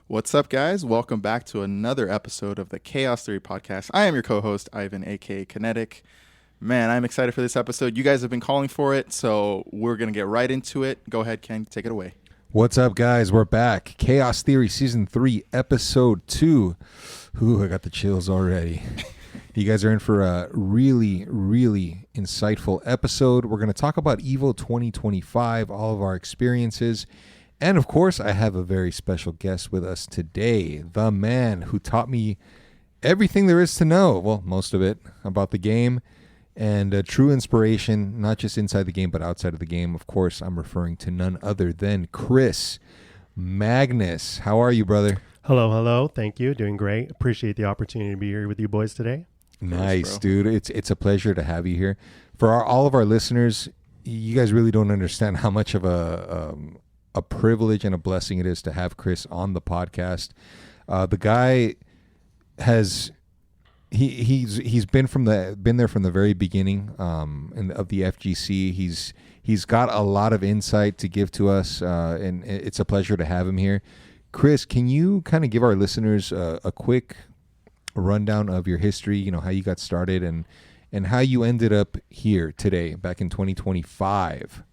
What's up, guys? Welcome back to another episode of the Chaos Theory podcast. I am your co-host, Ivan, aka Kinetic. Man, I'm excited for this episode. You guys have been calling for it, so we're going to get right into it. Go ahead, Ken, take it away. What's up, guys? We're back. Chaos Theory Season 3, Episode 2. Ooh, I got the chills already. You guys are in for a really, really insightful episode. We're going to talk about EVO 2025, all of our experiences. And, of course, I have a very special guest with us today. The man who taught me everything there is to know, well, most of it, about the game. And a true inspiration, not just inside the game, but outside of the game. Of course, I'm referring to none other than Chris Magnus. How are you, brother? Hello. Thank you. Doing great. Appreciate the opportunity to be here with you boys today. Nice, dude. It's a pleasure to have you here. For all of our listeners, you guys really don't understand how much of a privilege and a blessing it is to have Chris on the podcast. The guy has... He's been there from the very beginning of the FGC. He's got a lot of insight to give to us, and it's a pleasure to have him here. Chris, can you kind of give our listeners a quick rundown of your history? You know, how you got started and how you ended up here today, back in 2025.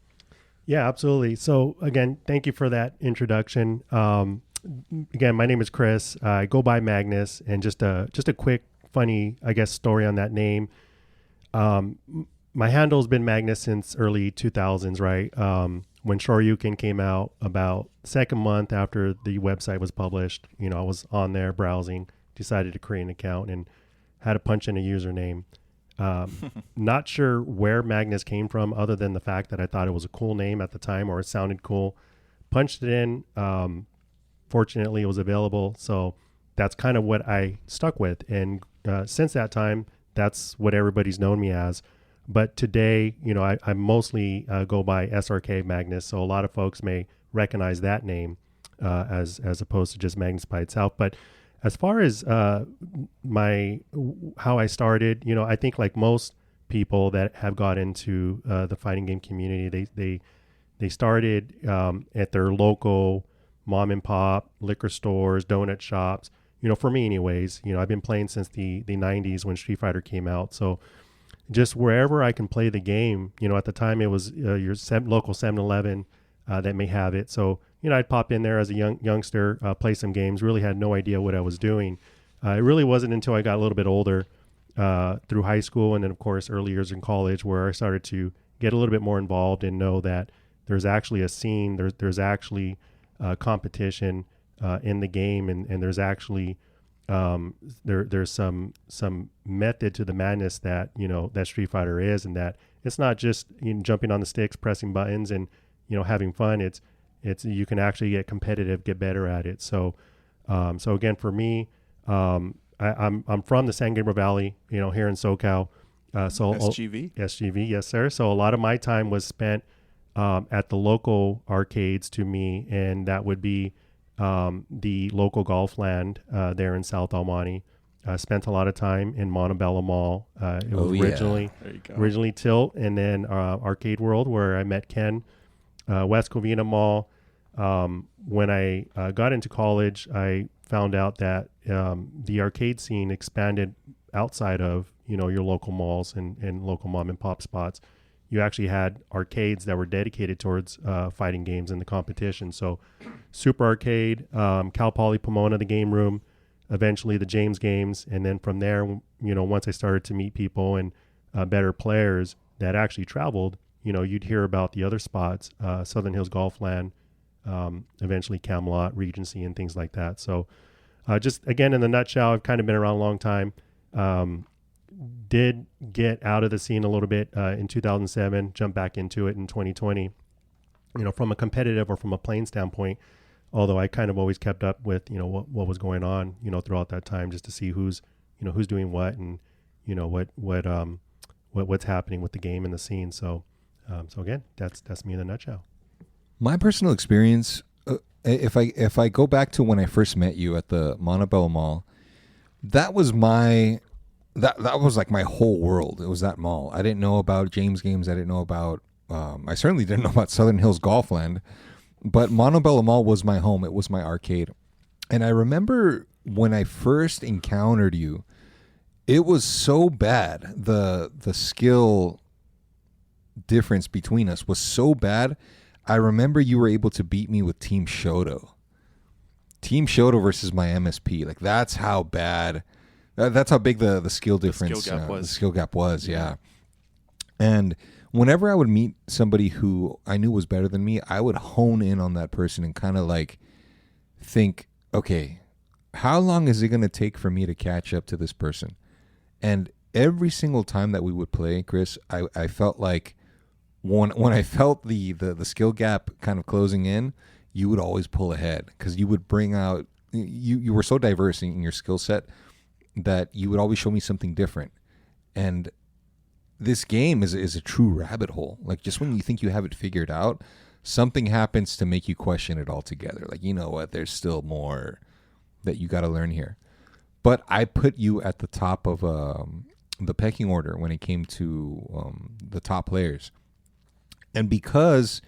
Yeah, absolutely. So again, thank you for that introduction. Again, my name is Chris. I go by Magnus, and just a quick, funny, I guess, story on that name. My handle's been Magnus since early 2000s, right? When Shoryuken came out, about second month after the website was published, you know, I was on there browsing, decided to create an account and had to punch in a username. Not sure where Magnus came from, other than the fact that I thought it was a cool name at the time, or it sounded cool. Punched it in. Fortunately, it was available. So that's kind of what I stuck with. And since that time, that's what everybody's known me as. But today, you know, I mostly go by SRK-Magnus. So a lot of folks may recognize that name as opposed to just Magnus by itself. But as far as how I started, you know, I think like most people that have got into the fighting game community, they started at their local mom and pop liquor stores, donut shops. You know, for me anyways, you know, I've been playing since the 90s when Street Fighter came out. So just wherever I can play the game, you know, at the time it was your local 7-Eleven that may have it. So, you know, I'd pop in there as a youngster, play some games, really had no idea what I was doing. It really wasn't until I got a little bit older through high school and then, of course, early years in college where I started to get a little bit more involved and know that there's actually a scene, there's actually competition in the game, and there's actually there's some method to the madness that, you know, that Street Fighter is, and that it's not just, you know, jumping on the sticks, pressing buttons, and, you know, having fun. It's you can actually get competitive, get better at it. So so again, for me, I'm from the San Gabriel Valley, you know, here in SoCal. So SGV, yes sir. So a lot of my time was spent at the local arcades to me, and that would be the local golf land there in South Almonte. Spent a lot of time in Montebello Mall. It was originally Tilt, and then Arcade World, where I met Ken. West Covina Mall. When I got into college, I found out that the arcade scene expanded outside of, you know, your local malls and local mom and pop spots. You actually had arcades that were dedicated towards fighting games in the competition. So Super Arcade, Cal Poly Pomona, the game room, eventually the James Games. And then from there, you know, once I started to meet people and better players that actually traveled, you know, you'd hear about the other spots, Southern Hills Golfland, eventually Camelot, Regency, and things like that. So just, again, in the nutshell, I've kind of been around a long time. Did get out of the scene a little bit in 2007, jumped back into it in 2020. You know, from a competitive or from a playing standpoint, although I kind of always kept up with, you know, what was going on, you know, throughout that time, just to see who's doing what, and, you know, what's happening with the game and the scene. So again, that's me in a nutshell. My personal experience, if I go back to when I first met you at the Montebello Mall, that was that was like my whole world. It was that mall. I didn't know about James Games. I didn't know about, I certainly didn't know about Southern Hills Golfland, but Montebello Mall was my home. It was my arcade. And I remember when I first encountered you, it was so bad. The skill difference between us was so bad. I remember you were able to beat me with Team Shoto. Team Shoto versus my MSP. Like, that's how bad. That's how big the skill difference. The skill gap was. Yeah. And whenever I would meet somebody who I knew was better than me, I would hone in on that person and kind of like think, okay, how long is it going to take for me to catch up to this person? And every single time that we would play, Chris, I felt like when I felt the skill gap kind of closing in, you would always pull ahead because you would bring out, you were so diverse in your skill set that you would always show me something different. And this game is a true rabbit hole. Like, just when you think you have it figured out, something happens to make you question it altogether. Like, you know what, there's still more that you got to learn here. But I put you at the top of the pecking order when it came to the top players. And because,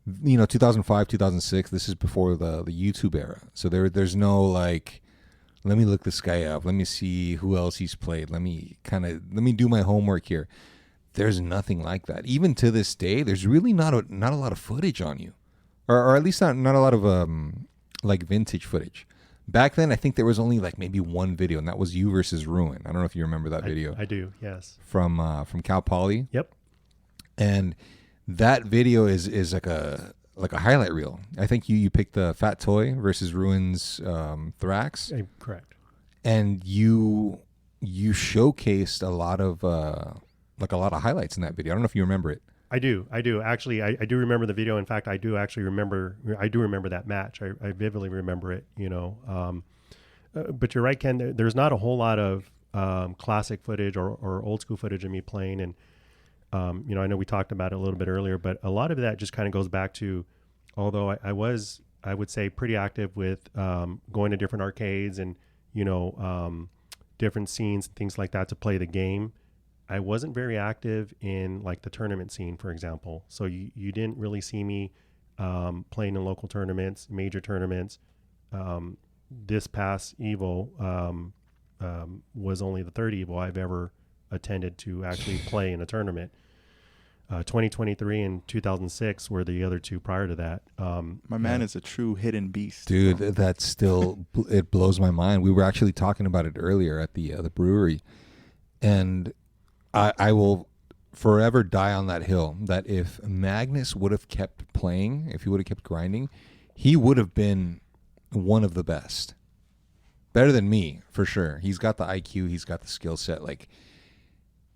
2005, 2006, this is before the YouTube era. So there's no like, let me look this guy up. Let me see who else he's played. Let me do my homework here. There's nothing like that. Even to this day, there's really not a lot of footage on you, or at least not a lot of like vintage footage. Back then, I think there was only like maybe one video, and that was you versus Ruin. I don't know if you remember that video. I do, yes. From Cal Poly. Yep. And that video is like a highlight reel. I think you picked the Fat Toy versus Ruin's Thrax. Correct. And you showcased a lot of highlights in that video. I don't know if you remember it. I do. Actually, I do remember the video. In fact, I do remember that match. I vividly remember it, but you're right, Ken. There's not a whole lot of classic footage or old school footage of me playing. And, I know we talked about it a little bit earlier, but a lot of that just kind of goes back to, although I would say pretty active with going to different arcades and, different scenes, things like that to play the game. I wasn't very active in like the tournament scene, for example. So you didn't really see me playing in local tournaments, major tournaments. This past Evo was only the third Evo I've ever attended to actually play in a tournament. 2023 and 2006 were the other two prior to that. My man is a true hidden beast. Dude, that's still, it blows my mind. We were actually talking about it earlier at the brewery. And I will forever die on that hill that if Magnus would have kept playing, if he would have kept grinding, he would have been one of the best. Better than me, for sure. He's got the IQ. He's got the skill set. Like,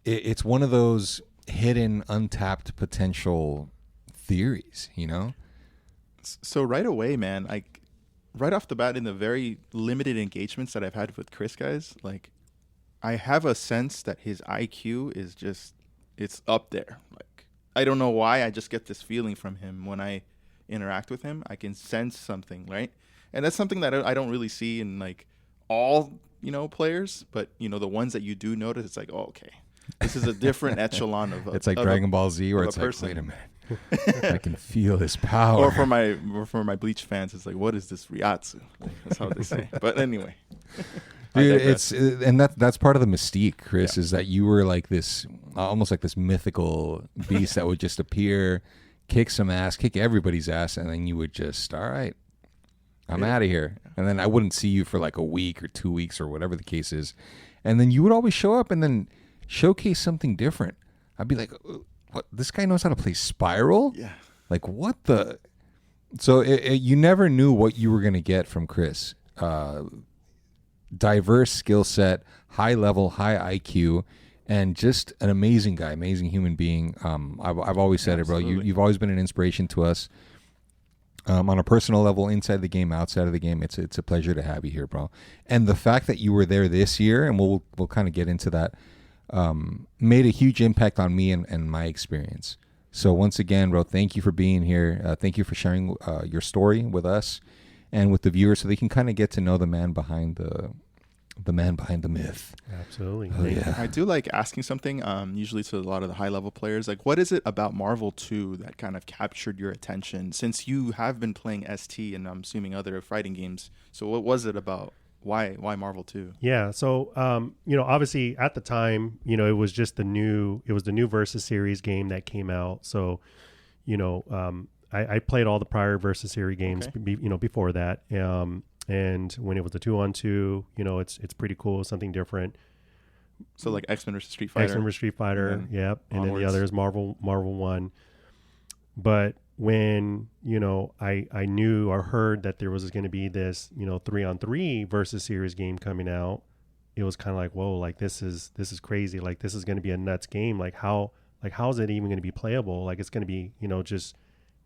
it's one of those hidden, untapped potential theories, So right away, man, right off the bat in the very limited engagements that I've had with Chris, guys, like, I have a sense that his IQ is it's up there. Like, I don't know why. I just get this feeling from him when I interact with him. I can sense something, right? And that's something that I don't really see in like all, players, but the ones that you do notice, it's like, oh, okay, this is a different echelon of it's like Dragon Ball Z where it's like, wait a minute. I can feel his power. Or for my Bleach fans, it's like, what is this Ryatsu? Like, that's how they say. But anyway. Dude, that's part of the mystique, Chris, is that you were like this, almost like this mythical beast that would just appear, kick some ass, kick everybody's ass, and then you would just, all right, I'm out of here. And then I wouldn't see you for like a week or 2 weeks or whatever the case is. And then you would always show up and then showcase something different. I'd be like, what? This guy knows how to play Spiral? Yeah. Like, what the? So you never knew what you were going to get from Chris. Diverse skill set, high level, high IQ, and just an amazing guy, amazing human being. I've always said Absolutely. It, bro. You've always been an inspiration to us. On a personal level, inside the game, outside of the game, it's a pleasure to have you here, bro. And the fact that you were there this year, and we'll kind of get into that, made a huge impact on me and my experience. So once again, bro, thank you for being here. Thank you for sharing your story with us and with the viewers, so they can kind of get to know the man behind the man behind the myth. Absolutely. Oh, yeah. I do like asking something, usually to a lot of the high level players, like what is it about Marvel 2 that kind of captured your attention, since you have been playing ST and I'm assuming other fighting games? So what was it about? Why Marvel 2? Yeah. So, obviously at the time, it was just the new Versus series game that came out. So, I played all the prior Versus series games, before that. And when it was a 2-on-2, it's pretty cool, something different. So like X-Men vs. Street Fighter. X-Men vs. Street Fighter, yep. And then the other is Marvel 1. But when, I knew or heard that there was going to be this, 3-on-3 Versus series game coming out, it was kind of like, whoa, like this is crazy. Like this is going to be a nuts game. Like how is it even going to be playable? Like it's going to be,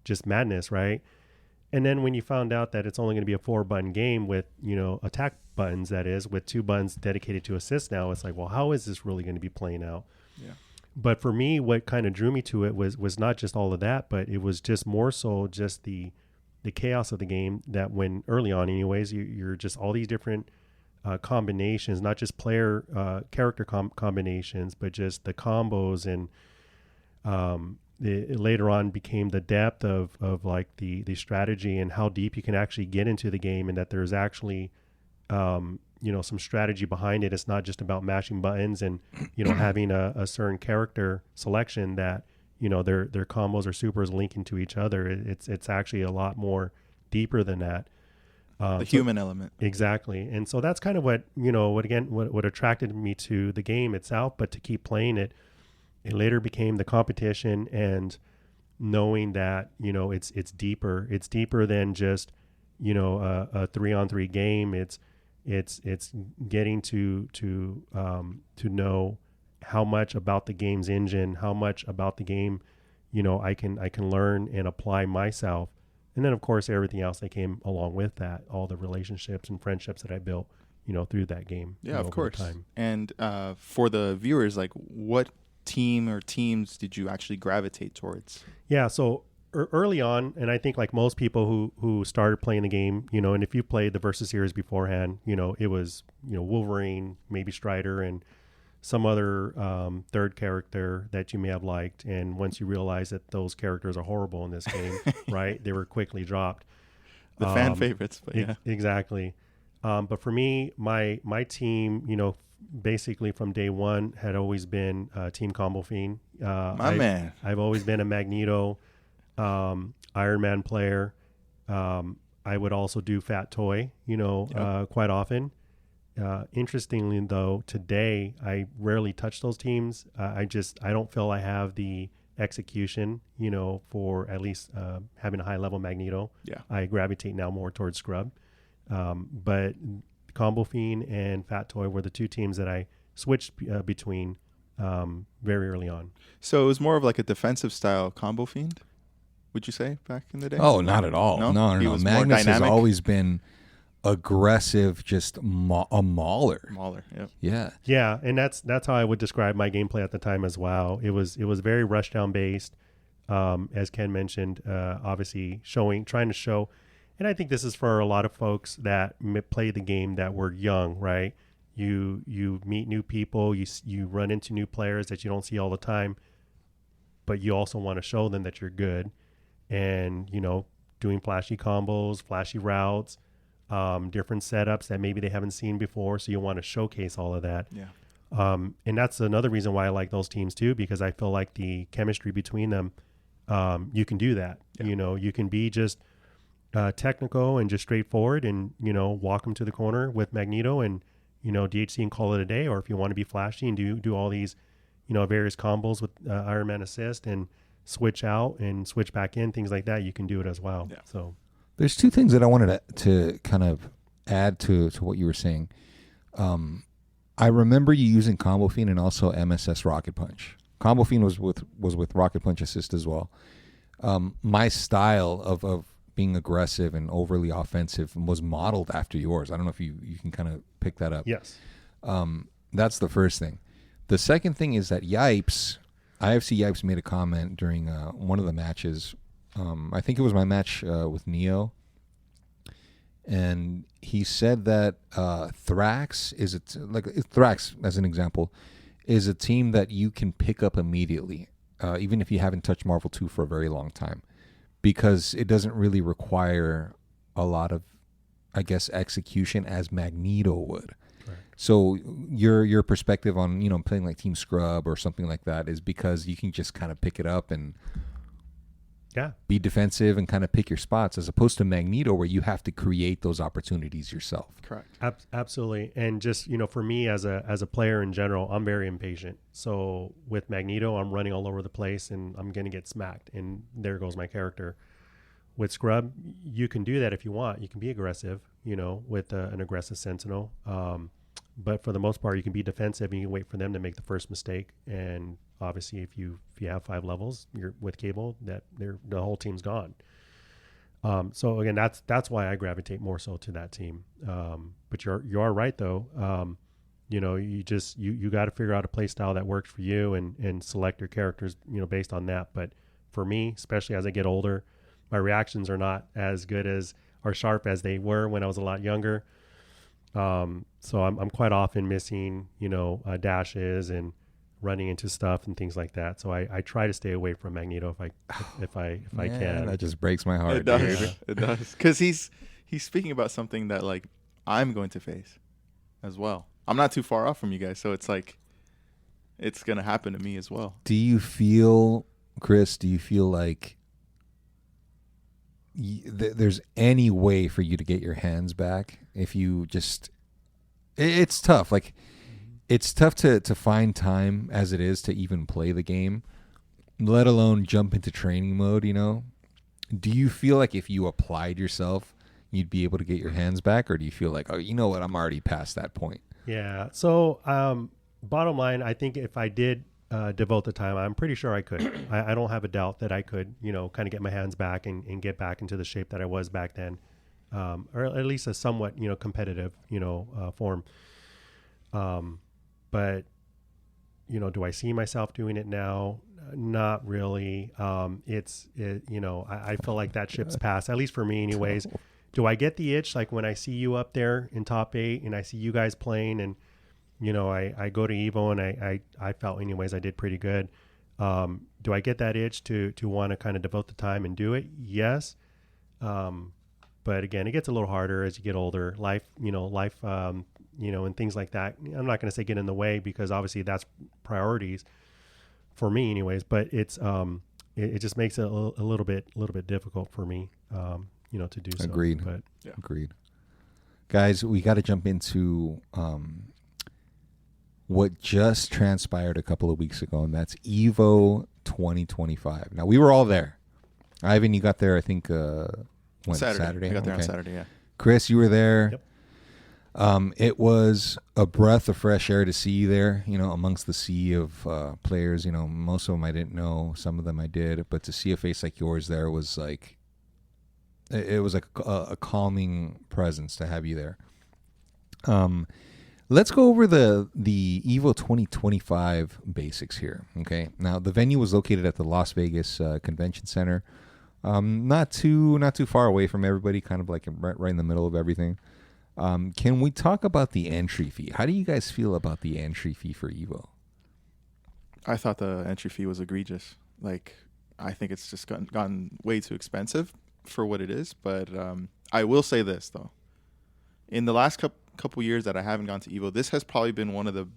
just madness, right? And then when you found out that it's only going to be a 4-button game with, attack buttons, that is, with 2 buttons dedicated to assist now, it's like, well, how is this really going to be playing out? Yeah. But for me, what kind of drew me to it was not just all of that, but it was just more so just the chaos of the game, that when early on anyways, you're just all these different combinations, not just player character combinations, but just the combos, and it later on became the depth of like the strategy and how deep you can actually get into the game, and that there's actually some strategy behind it. It's not just about mashing buttons and having a certain character selection that their combos or supers linking to each other. It's actually a lot more deeper than that. The human element. Exactly. And so that's kind of what attracted me to the game itself, but to keep playing it. It later became the competition, and knowing that, it's deeper. It's deeper than just, a 3-on-3 game. It's getting to know how much about the game's engine, how much about the game, I can learn and apply myself. And then of course everything else that came along with that, all the relationships and friendships that I built, through that game. Yeah, of course. Time. And for the viewers, like what team or teams did you actually gravitate towards? Yeah, so early on, and I think like most people who started playing the game, and if you played the Versus series beforehand, it was Wolverine, maybe Strider, and some other third character that you may have liked. And once you realize that those characters are horrible in this game, right, they were quickly dropped. The fan favorites, but yeah, exactly. But for me, my team, basically from day one had always been Team Combo Fiend. Man. I've always been a Magneto, Iron Man player. I would also do Fat Toy, quite often. Interestingly though, today I rarely touch those teams. I don't feel I have the execution, for at least having a high level Magneto. Yeah. I gravitate now more towards Scrub. But Combo Fiend and Fat Toy were the 2 teams that I switched between very early on. So it was more of like a defensive style Combo Fiend, would you say, back in the day? Oh, not at all. No. Magnus has always been aggressive, just a mauler. Yep. Yeah, and that's how I would describe my gameplay at the time as well. It was very rushdown based, as Ken mentioned. Obviously, trying to show. And I think this is for a lot of folks that play the game that were young, right? You meet new people, you run into new players that you don't see all the time, but you also want to show them that you're good, and doing flashy combos, flashy routes, different setups that maybe they haven't seen before. So you want to showcase all of that. Yeah. And that's another reason why I like those teams too, because I feel like the chemistry between them, you can do that. Yeah. You can be just technical and just straightforward, and walk them to the corner with Magneto and DHC and call it a day. Or if you want to be flashy and do all these various combos with Iron Man assist and switch out and switch back in, things like that, you can do it as well. Yeah. So there's 2 things that I wanted to kind of add to what you were saying. I remember you using Combo Fiend and also MSS Rocket Punch. Combo Fiend was with Rocket Punch assist as well. My style of being aggressive and overly offensive was modeled after yours. I don't know if you can kind of pick that up. yes. That's the first thing. The second thing is that IFC Yipes made a comment during one of the matches. I think it was my match with Neo. and he said that Thrax is Thrax, as an example, is a team that you can pick up immediately, even if you haven't touched Marvel 2 for a very long time, because it doesn't really require a lot of, I guess, execution as Magneto would. Right. So your perspective on, playing like Team Scrub or something like that is because you can just kind of pick it up and be defensive and kind of pick your spots, as opposed to Magneto where you have to create those opportunities yourself. Correct. Absolutely. And just, for me as a player in general, I'm very impatient. So with Magneto, I'm running all over the place and I'm going to get smacked, and there goes my character. With Scrub, you can do that if you want. You can be aggressive, with an aggressive Sentinel. But for the most part, you can be defensive and you can wait for them to make the first mistake. And obviously, if you have 5 levels, you're with Cable, the whole team's gone. So again, that's why I gravitate more so to that team. But you are right though. You got to figure out a play style that works for you and select your characters, based on that. But for me, especially as I get older, my reactions are not as good as or sharp as they were when I was a lot younger. So I'm quite often missing, dashes and running into stuff and things like that. So I try to stay away from Magneto if I can. That just breaks my heart. It does. Yeah. It does. Because he's speaking about something that like I'm going to face as well. I'm not too far off from you guys, so it's like it's gonna happen to me as well. Do you feel, Chris? Do you feel like there's any way for you to get your hands back if you just? It's tough. Like, it's tough to find time as it is to even play the game, let alone jump into training mode. Do you feel like if you applied yourself, you'd be able to get your hands back, or do you feel like, oh, you know what, I'm already past that point? Yeah. So, bottom line, I think if I did devote the time, I'm pretty sure I could. I don't have a doubt that I could, kind of get my hands back and get back into the shape that I was back then, or at least a somewhat, competitive, form. But, do I see myself doing it now? Not really. I feel like that ship's passed, at least for me anyways. Do I get the itch like when I see you up there in top 8 and I see you guys playing and, I go to Evo and I felt anyways I did pretty good. Do I get that itch to want to kind of devote the time and do it? Yes. But again, it gets a little harder as you get older. Life, and things like that. I'm not going to say get in the way because obviously that's priorities for me anyways, but it's, it just makes it a little bit difficult for me, to do so. Agreed. But yeah. Agreed. Guys, we got to jump into, what just transpired a couple of weeks ago, and that's Evo 2025. Now, we were all there. Ivan, you got there, I think, Saturday? I got there on Saturday, yeah. Chris, you were there. Yep. It was a breath of fresh air to see you there, amongst the sea of players. Most of them I didn't know. Some of them I did. But to see a face like yours there was like, it was like a calming presence to have you there. Let's go over the Evo 2025 basics here. Okay. Now the venue was located at the Las Vegas Convention Center, not too far away from everybody, kind of like right in the middle of everything. Can we talk about the entry fee? How do you guys feel about the entry fee for Evo? I thought the entry fee was egregious. Like, I think it's just gotten way too expensive for what it is. But I will say this though, in the last couple years that I haven't gone to Evo, this has probably been one of the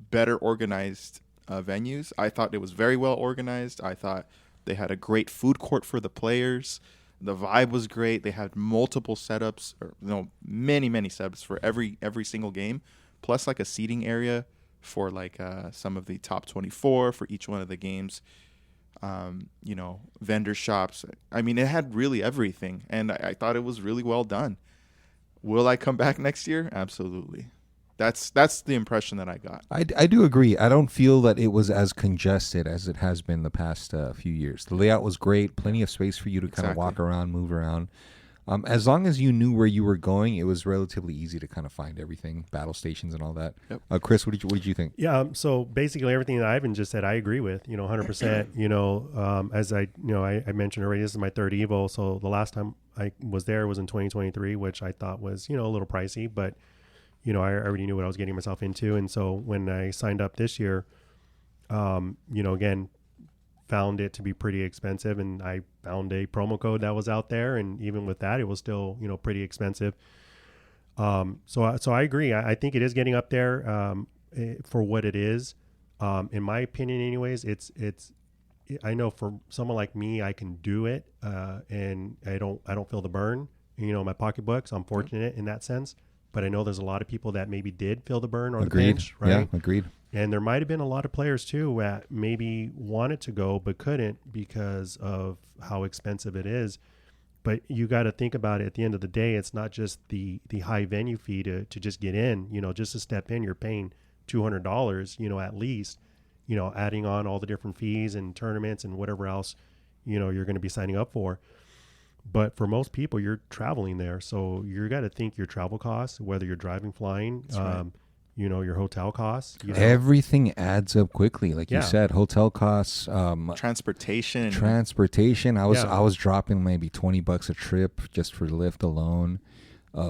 better organized venues. I thought it was very well organized. I thought they had a great food court for the players. The vibe was great. They had multiple setups, many setups for every single game, plus like a seating area for like some of the top 24 for each one of the games. Vendor shops. I mean, it had really everything, and I thought it was really well done. Will I come back next year? Absolutely. That's the impression that I got. I do agree. I don't feel that it was as congested as it has been the past few years. The layout was great. Plenty of space for you to kind of walk around, move around. As long as you knew where you were going, it was relatively easy to kind of find everything, battle stations and all that. Yep. Chris, what did you think? Yeah. So basically everything that Ivan just said, I agree with, 100%, as I mentioned already, this is my third Evo. So the last time I was there was in 2023, which I thought was, a little pricey, but, I already knew what I was getting myself into. And so when I signed up this year, again, found it to be pretty expensive, and I found a promo code that was out there. And even with that, it was still, pretty expensive. So I agree. I think it is getting up there, for what it is. In my opinion, anyways, I know for someone like me, I can do it, and I don't feel the burn, in my pocketbook. So I'm fortunate in that sense. But I know there's a lot of people that maybe did feel the burn or the pinch, right? Yeah, agreed. And there might have been a lot of players too that maybe wanted to go but couldn't because of how expensive it is. But you got to think about it. At the end of the day, it's not just the high venue fee to just get in. Just to step in, you're paying $200, at least. Adding on all the different fees and tournaments and whatever else, you're going to be signing up for. But for most people, you're traveling there. So you got to think your travel costs, whether you're driving, flying, right. Your hotel costs. Everything adds up quickly. Like you said, hotel costs. Transportation. I was dropping maybe $20 a trip just for Lyft alone.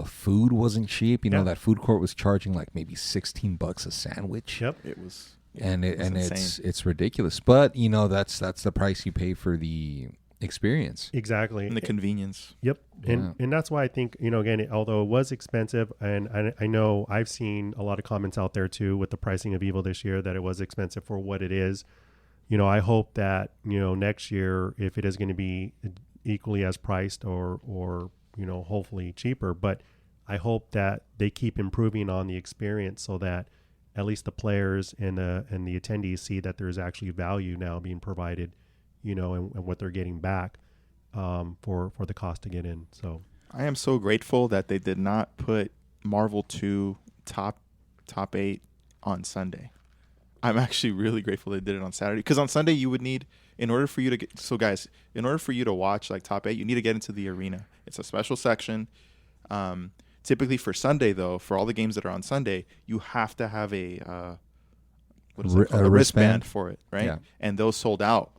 Food wasn't cheap. That food court was charging like maybe $16 a sandwich. Yep. It was. It's ridiculous. But, that's the price you pay for the experience. Exactly. And the convenience. Yep. And that's why I think, again, although it was expensive, and I know I've seen a lot of comments out there too with the pricing of Evo this year that it was expensive for what it is. I hope that, next year, if it is going to be equally as priced or hopefully cheaper, but I hope that they keep improving on the experience so that at least the players and the attendees see that there's actually value now being provided, and what they're getting back for the cost to get in. So I am so grateful that they did not put Marvel 2 top 8 on Sunday. I'm actually really grateful they did it on Saturday, because on Sunday you would need, in order for you to watch like top 8, you need to get into the arena. It's a special section. Typically for Sunday, though, for all the games that are on Sunday, you have to have a wristband for it, right? Yeah. And those sold out.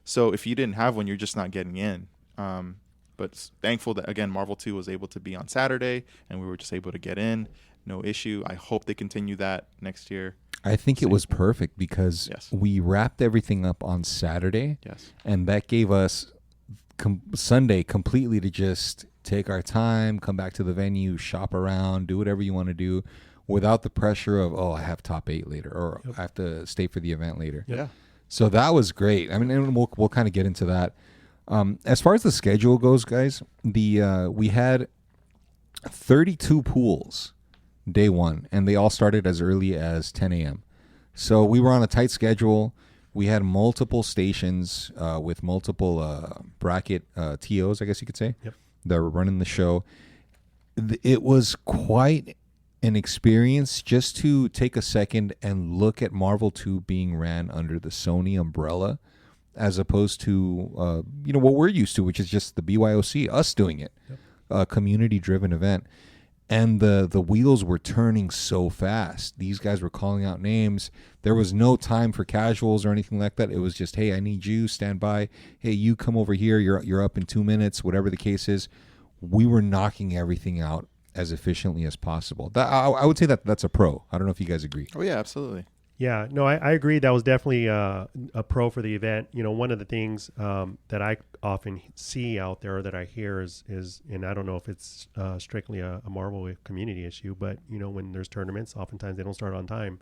So if you didn't have one, you're just not getting in. But thankful that, again, Marvel 2 was able to be on Saturday, and we were just able to get in. No issue. I hope they continue that next year. I think it was perfect because we wrapped everything up on Saturday. Yes. And that gave us Sunday completely to just take our time, come back to the venue, shop around, do whatever you want to do without the pressure of, I have top 8 later, or I have to stay for the event later. Yeah. So that was great. I mean, and we'll kind of get into that. As far as the schedule goes, guys, we had 32 pools day one, and they all started as early as 10 a.m. So we were on a tight schedule. We had multiple stations with multiple bracket TOs, I guess you could say, that were running the show. It was quite an experience just to take a second and look at Marvel 2 being ran under the Sony umbrella, as opposed to what we're used to, which is just the BYOC, us doing it, a community-driven event. And the wheels were turning so fast. These guys were calling out names. There was no time for casuals or anything like that. It was just, hey, I need you, stand by. Hey, you come over here. You're up in 2 minutes, whatever the case is. We were knocking everything out as efficiently as possible. I would say that's a pro. I don't know if you guys agree. Oh, yeah, absolutely. Yeah, no, I agree. That was definitely a pro for the event. One of the things that I often see out there that I hear is, and I don't know if it's strictly a Marvel community issue, but when there's tournaments, oftentimes they don't start on time.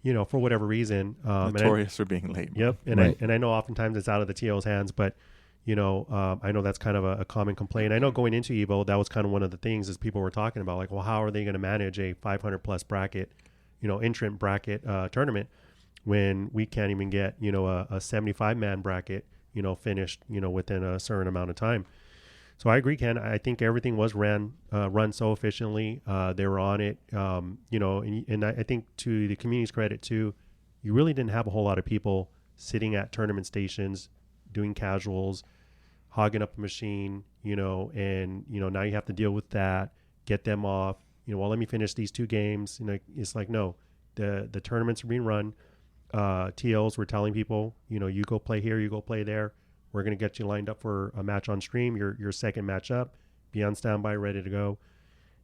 For whatever reason. Notorious for being late. Yep, and I know oftentimes it's out of the TO's hands, but I know that's kind of a common complaint. I know going into Evo, that was kind of one of the things as people were talking about, like, well, how are they going to manage a 500 plus bracket? Entrant bracket tournament when we can't even get, a 75 man bracket, finished, within a certain amount of time. So I agree, Ken. I think everything was run so efficiently. They were on it, and I think to the community's credit too, you really didn't have a whole lot of people sitting at tournament stations doing casuals, hogging up a machine, and, now you have to deal with that, get them off. Well, let me finish these 2 games. It's like, no, the tournaments are being run. TLs were telling people, you go play here, you go play there. We're going to get you lined up for a match on stream. Your second match up, be on standby, ready to go.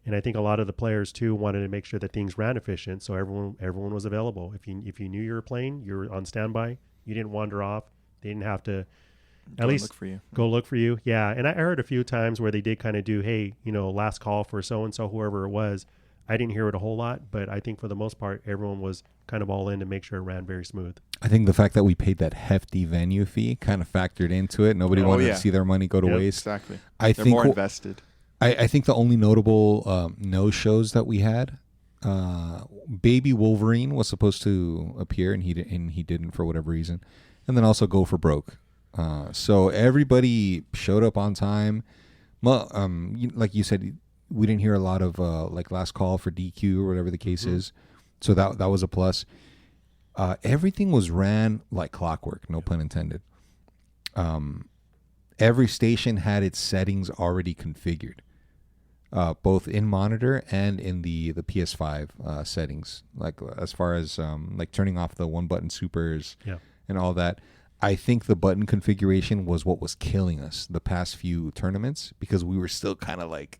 And I think a lot of the players too wanted to make sure that things ran efficient, so everyone was available. If you knew you were playing, you were on standby. You didn't wander off. They didn't have to at least go look for you. Yeah, and I heard a few times where they did kind of do, hey, last call for so and so, whoever it was. I didn't hear it a whole lot, but I think for the most part, everyone was kind of all in to make sure it ran very smooth. I think the fact that we paid that hefty venue fee kind of factored into it. Nobody wanted to see their money go to waste. Exactly. They're think more invested. I think the only notable no-shows that we had, Baby Wolverine was supposed to appear, and he didn't for whatever reason. And then also Go for Broke. So everybody showed up on time. Well, like you said, we didn't hear a lot of like last call for DQ or whatever the case is. So that was a plus. Everything was ran like clockwork, no pun intended. Every station had its settings already configured. Both in monitor and in the PS5 settings, like as far as like turning off the one button supers and all that. I think the button configuration was what was killing us the past few tournaments, because we were still kind of like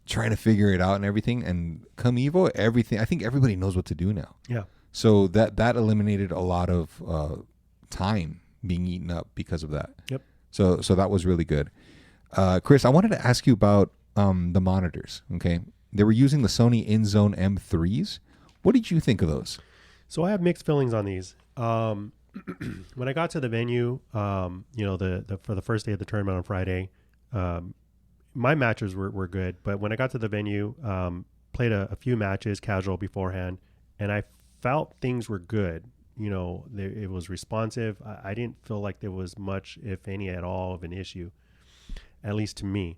trying to figure it out and everything. And come Evo, everything, I think everybody knows what to do now. Yeah. So that eliminated a lot of time being eaten up because of that. Yep. So that was really good. Chris, I wanted to ask you about the monitors. Okay, they were using the Sony InZone M3s. What did you think of those? So I have mixed feelings on these. When I got to the venue, the for the first day of the tournament on Friday, my matches were good. But when I got to the venue, played a few matches casual beforehand, and I felt things were good. It was responsive. I didn't feel like there was much, if any at all, of an issue, at least to me.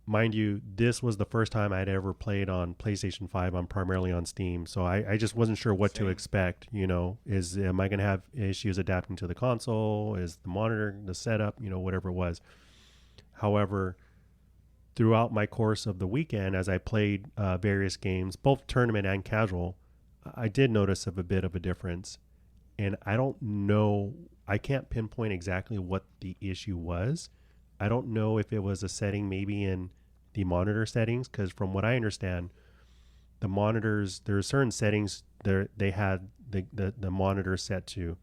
Mind you, this was the first time I'd ever played on PlayStation 5. I'm primarily on Steam, so I just wasn't sure what to expect. Am I going to have issues adapting to the console? Is the monitor, the setup, whatever it was. However, throughout my course of the weekend, as I played various games, both tournament and casual, I did notice a bit of a difference. And I don't know, I can't pinpoint exactly what the issue was. I don't know if it was a setting maybe in the monitor settings, because from what I understand, the monitors, there are certain settings they had the monitor set to.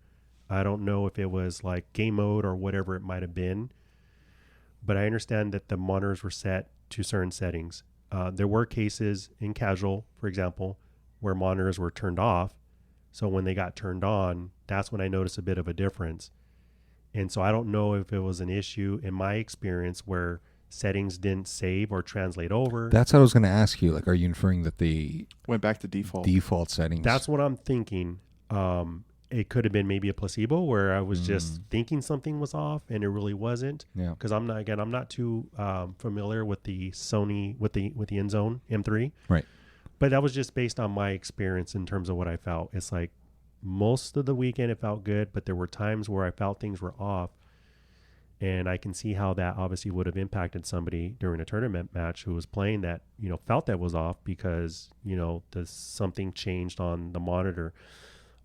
I don't know if it was like game mode or whatever it might have been, but I understand that the monitors were set to certain settings. There were cases in casual, for example, where monitors were turned off. So when they got turned on, that's when I noticed a bit of a difference. And so I don't know if it was an issue in my experience where settings didn't save or translate over. That's what I was going to ask you. Like, are you inferring that they went back to default settings? That's what I'm thinking. It could have been maybe a placebo where I was just thinking something was off and it really wasn't. Yeah. Because I'm not too familiar with the Sony with the InZone M3. Right. But that was just based on my experience in terms of what I felt. It's like most of the weekend it felt good, but there were times where I felt things were off. And I can see how that obviously would have impacted somebody during a tournament match who was playing that, felt that was off because, something changed on the monitor.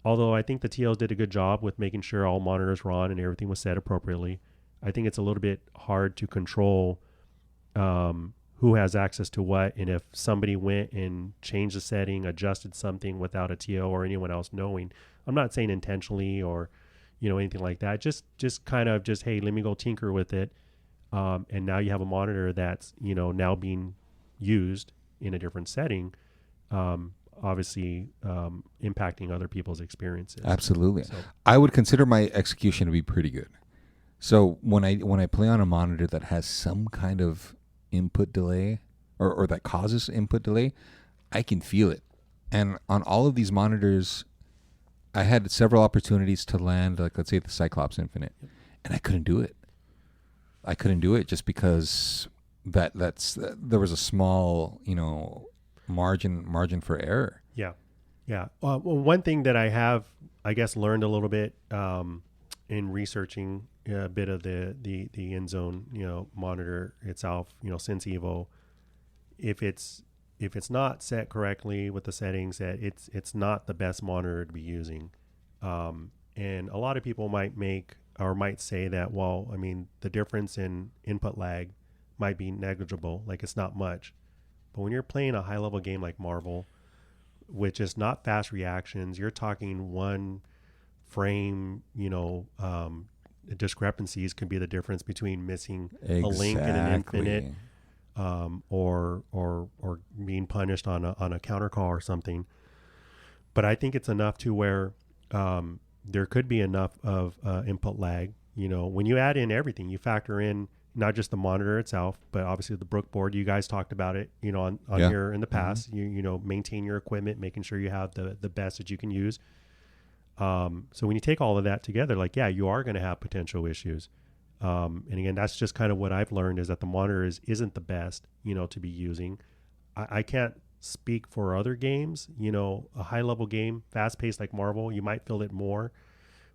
Although I think the TLs did a good job with making sure all monitors were on and everything was set appropriately. I think it's a little bit hard to control who has access to what, and if somebody went and changed the setting, adjusted something without a TL or anyone else knowing. I'm not saying intentionally or anything like that. Just kind of hey, let me go tinker with it, and now you have a monitor that's now being used in a different setting, obviously impacting other people's experiences. Absolutely. So, I would consider my execution to be pretty good. So when I play on a monitor that has some kind of input delay or that causes input delay, I can feel it. And on all of these monitors, I had several opportunities to land, like let's say the Cyclops Infinite, and I couldn't do it. I couldn't do it just because there was a small, margin for error. Yeah. Well, one thing that I have, I guess, learned a little bit in researching a bit of the InZone, monitor itself, since Evo, if it's not set correctly with the settings, that it's not the best monitor to be using. And a lot of people might make or might say that, well, I mean, the difference in input lag might be negligible, like it's not much. But when you're playing a high level game like Marvel, which is not fast reactions, you're talking one frame, discrepancies can be the difference between missing a link in an infinite, or being punished on a counter call or something. But I think it's enough to where there could be enough of input lag. When you add in everything, you factor in not just the monitor itself, but obviously the Brook board. You guys talked about it, on here in the past. You maintain your equipment, making sure you have the best that you can use. So when you take all of that together, you are going to have potential issues. And again, that's just kind of what I've learned, is that the monitor isn't the best, to be using. I can't speak for other games. A high level game, fast paced like Marvel, you might feel it more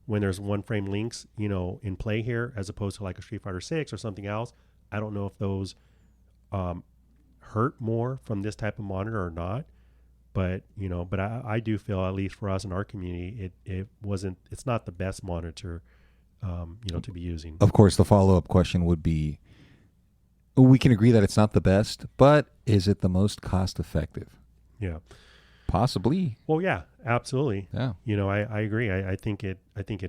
when there's one frame links, in play here, as opposed to like a Street Fighter 6 or something else. I don't know if those hurt more from this type of monitor or not. But I do feel, at least for us in our community, it's not the best monitor, to be using. Of course, the follow-up question would be, we can agree that it's not the best, but is it the most cost-effective? Yeah, possibly. Well, yeah, absolutely. Yeah, I agree. I think it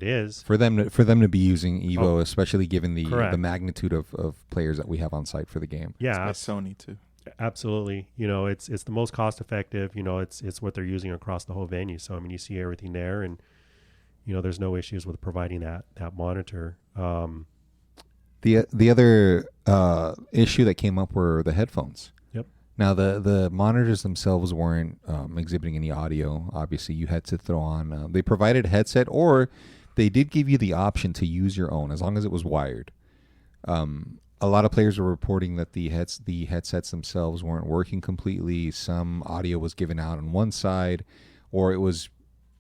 is for them to be using Evo, especially given the magnitude of players that we have on site for the game. Yeah, it's by Sony too. Absolutely. It's the most cost effective. It's what they're using across the whole venue. So I mean, you see everything there, and there's no issues with providing that monitor. The other issue that came up were the headphones. Yep. Now the monitors themselves weren't exhibiting any audio. Obviously, you had to throw on. They provided a headset, or they did give you the option to use your own, as long as it was wired. A lot of players were reporting that the headsets themselves weren't working completely. Some audio was given out on one side, or it was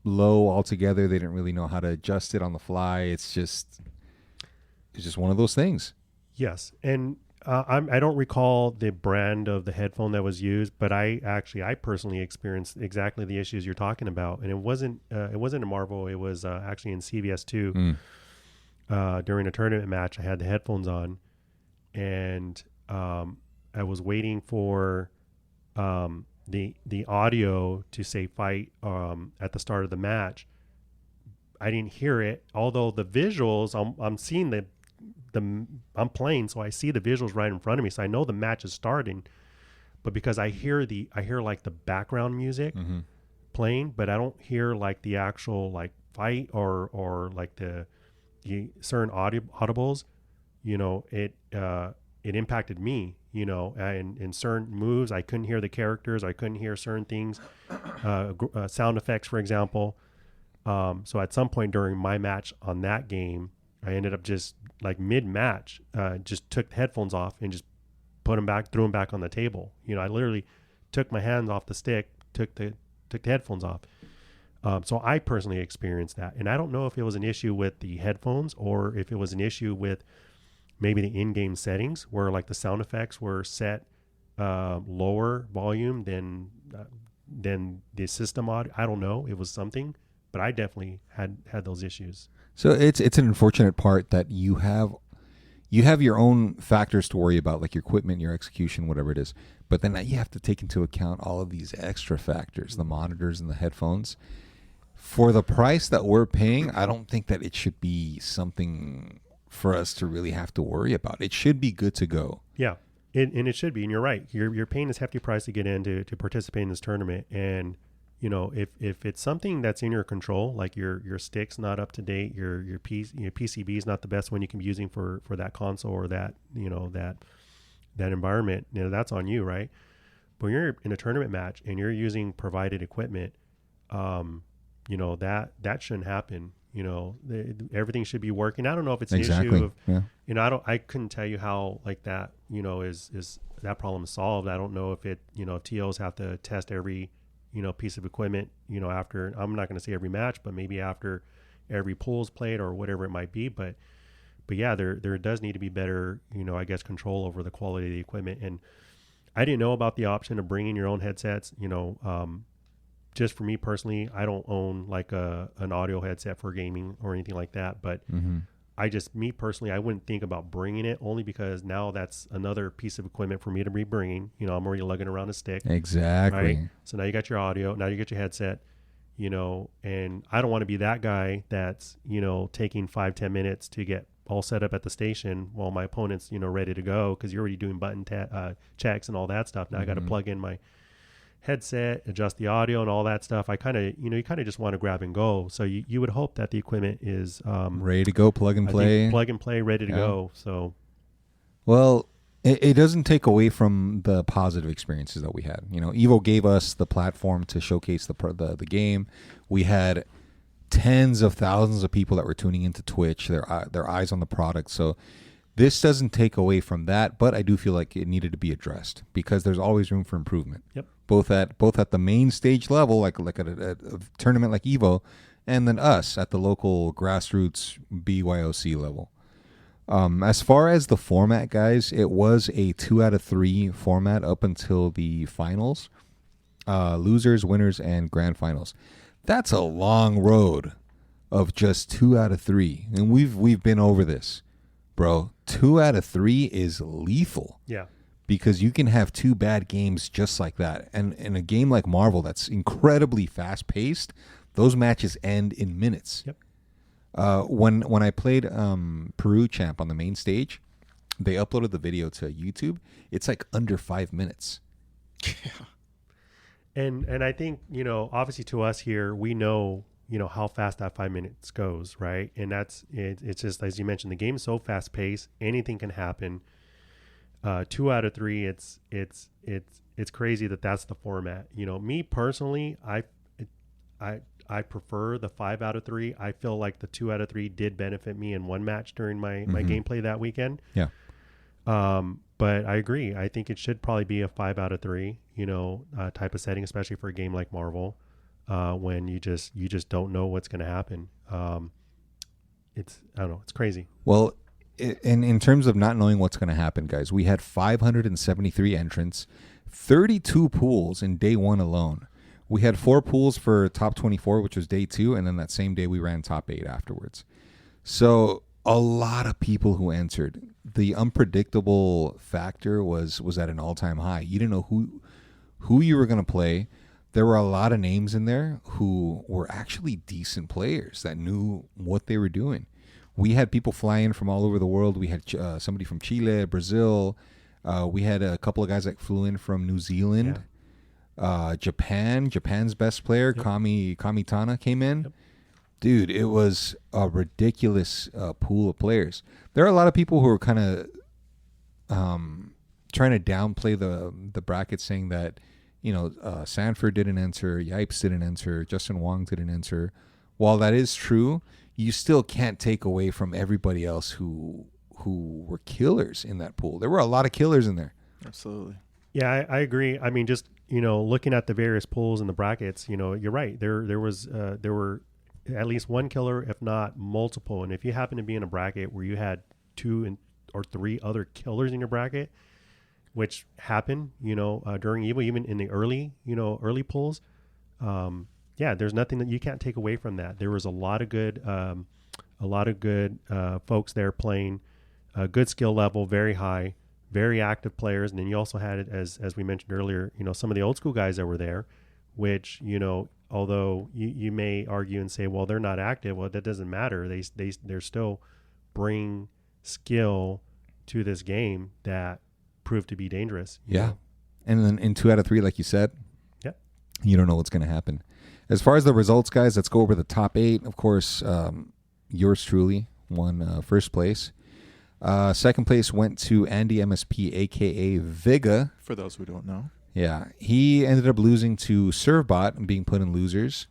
low altogether. They didn't really know how to adjust it on the fly. It's just one of those things. Yes, and I don't recall the brand of the headphone that was used, but I personally experienced exactly the issues you're talking about, and it wasn't a Marvel. It was actually in CVS 2. During a tournament match, I had the headphones on. And I was waiting for the audio to say fight at the start of the match. I didn't hear it, although the visuals, I'm seeing I'm playing, so I see the visuals right in front of me, so I know the match is starting. But because I hear like the background music playing, but I don't hear like the actual like fight or like the certain audibles. It impacted me, and in certain moves, I couldn't hear the characters. I couldn't hear certain things, sound effects, for example. So at some point during my match on that game, I ended up just like mid-match, just took the headphones off and just threw them back on the table. I literally took my hands off the stick, took the headphones off. So I personally experienced that. And I don't know if it was an issue with the headphones or if it was an issue with maybe the in-game settings where like the sound effects were set lower volume than the system audio. I don't know. It was something, but I definitely had those issues. So it's an unfortunate part that you have your own factors to worry about, like your equipment, your execution, whatever it is. But then you have to take into account all of these extra factors, the monitors and the headphones. For the price that we're paying, I don't think that it should be something for us to really have to worry about. It should be good to go. Yeah, and it should be. And you're right. You're paying this hefty price to get in to participate in this tournament. And if it's something that's in your control, like your stick's not up to date, your PCB is not the best one you can be using for that console or that that environment, that's on you, right? But when you're in a tournament match and you're using provided equipment, that shouldn't happen. Everything should be working. I don't know if it's an issue of, I couldn't tell you how like that, is that problem solved. I don't know if TOs have to test every, piece of equipment, after, I'm not going to say every match, but maybe after every pool's played or whatever it might be. But yeah, there does need to be better, I guess, control over the quality of the equipment. And I didn't know about the option of bringing your own headsets, just for me personally, I don't own like an audio headset for gaming or anything like that, but me personally, I wouldn't think about bringing it, only because now that's another piece of equipment for me to be bringing. You know, I'm already lugging around a stick. Exactly. Right? So now you got your audio, now you get your headset, you know, and I don't want to be that guy that's, you know, taking 5-10 minutes to get all set up at the station while my opponent's, you know, ready to go, because you're already doing button checks and all that stuff. Now I got to plug in my headset, adjust the audio and all that stuff. I kind of, you know, you kind of just want to grab and go. So you would hope that the equipment is ready to go, plug and play, ready to go. So, well, it doesn't take away from the positive experiences that we had. You know, Evo gave us the platform to showcase the game. We had tens of thousands of people that were tuning into Twitch, their eyes on the product. So this doesn't take away from that, but I do feel like it needed to be addressed, because there's always room for improvement. Yep. Both at the main stage level, like at a tournament like Evo, and then us at the local grassroots BYOC level. As far as the format, guys, it was a 2 out of 3 format up until the finals, losers, winners, and grand finals. That's a long road of just 2 out of 3, and we've been over this, bro. 2 out of 3 is lethal. Yeah. Because you can have 2 bad games just like that. And in a game like Marvel that's incredibly fast-paced, those matches end in minutes. Yep. When I played Peru Champ on the main stage, they uploaded the video to YouTube. It's like under 5 minutes. Yeah. And I think, you know, obviously to us here, we know, you know, how fast that 5 minutes goes, right? And that's it's just, as you mentioned, the game's so fast-paced, anything can happen. 2 out of 3, it's crazy that's the format. You know, me personally, I prefer the 5 out of 3. I feel like the 2 out of 3 did benefit me in one match during my gameplay that weekend. Yeah. But I agree. I think it should probably be a 5 out of 3, you know, type of setting, especially for a game like Marvel, when you just don't know what's going to happen. I don't know. It's crazy. Well, in terms of not knowing what's going to happen, guys, we had 573 entrants, 32 pools in day 1 alone. We had 4 pools for top 24, which was day 2, and then that same day we ran top 8 afterwards. So a lot of people who entered. The unpredictable factor was at an all-time high. You didn't know who you were going to play. There were a lot of names in there who were actually decent players that knew what they were doing. We had people fly in from all over the world. We had somebody from Chile, Brazil. We had a couple of guys that flew in from New Zealand. Yeah. Japan's best player, yep. Kamitana, came in. Yep. Dude, it was a ridiculous pool of players. There are a lot of people who are kind of trying to downplay the bracket, saying that, you know, Sanford didn't enter, Yipes didn't enter, Justin Wong didn't enter. While that is true, you still can't take away from everybody else who were killers in that pool. There were a lot of killers in there. Absolutely. Yeah, I agree. I mean, just, you know, looking at the various pools and the brackets, you know, you're right. There were at least one killer, if not multiple. And if you happen to be in a bracket where you had 2 or 3 other killers in your bracket, which happened, you know, during Evo, even in the early pools, yeah, there's nothing that you can't take away from that. There was a lot of good folks there playing, good skill level, very high, very active players. And then you also had it, as we mentioned earlier, you know, some of the old school guys that were there, which, you know, although you may argue and say, well, they're not active. Well, that doesn't matter. They're still bring skill to this game that proved to be dangerous. Yeah. Know? And then in 2 out of 3, like you said, yeah, you don't know what's going to happen. As far as the results, guys, let's go over the top 8. Of course, yours truly won first place. Second place went to Andy MSP, a.k.a. Viga. For those who don't know. Yeah. He ended up losing to Servbot and being put in losers.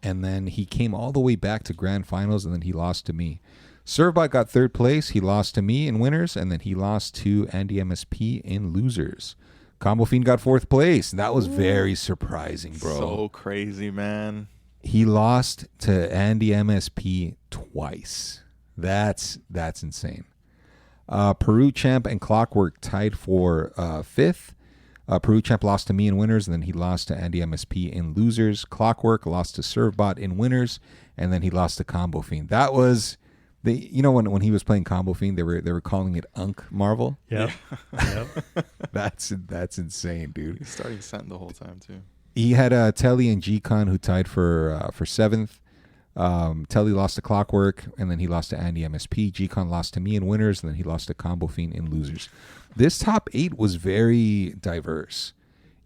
And then he came all the way back to grand finals, and then he lost to me. Servbot got third place. He lost to me in winners, and then he lost to Andy MSP in losers. Combo Fiend got fourth place. That was very surprising, bro. So crazy, man. He lost to Andy MSP twice. That's insane. Peru Champ and Clockwork tied for fifth. Peru Champ lost to me in winners, and then he lost to Andy MSP in losers. Clockwork lost to Servbot in winners, and then he lost to Combo Fiend. That was When he was playing Combo Fiend, they were calling it Unk Marvel. Yeah. Yep. That's insane, dude. He's starting Scent the whole time too. He had Telly and G-Con who tied for 7th. Telly lost to Clockwork, and then he lost to Andy MSP. G-Con lost to me in winners, and then he lost to Combo Fiend in losers. This top 8 was very diverse.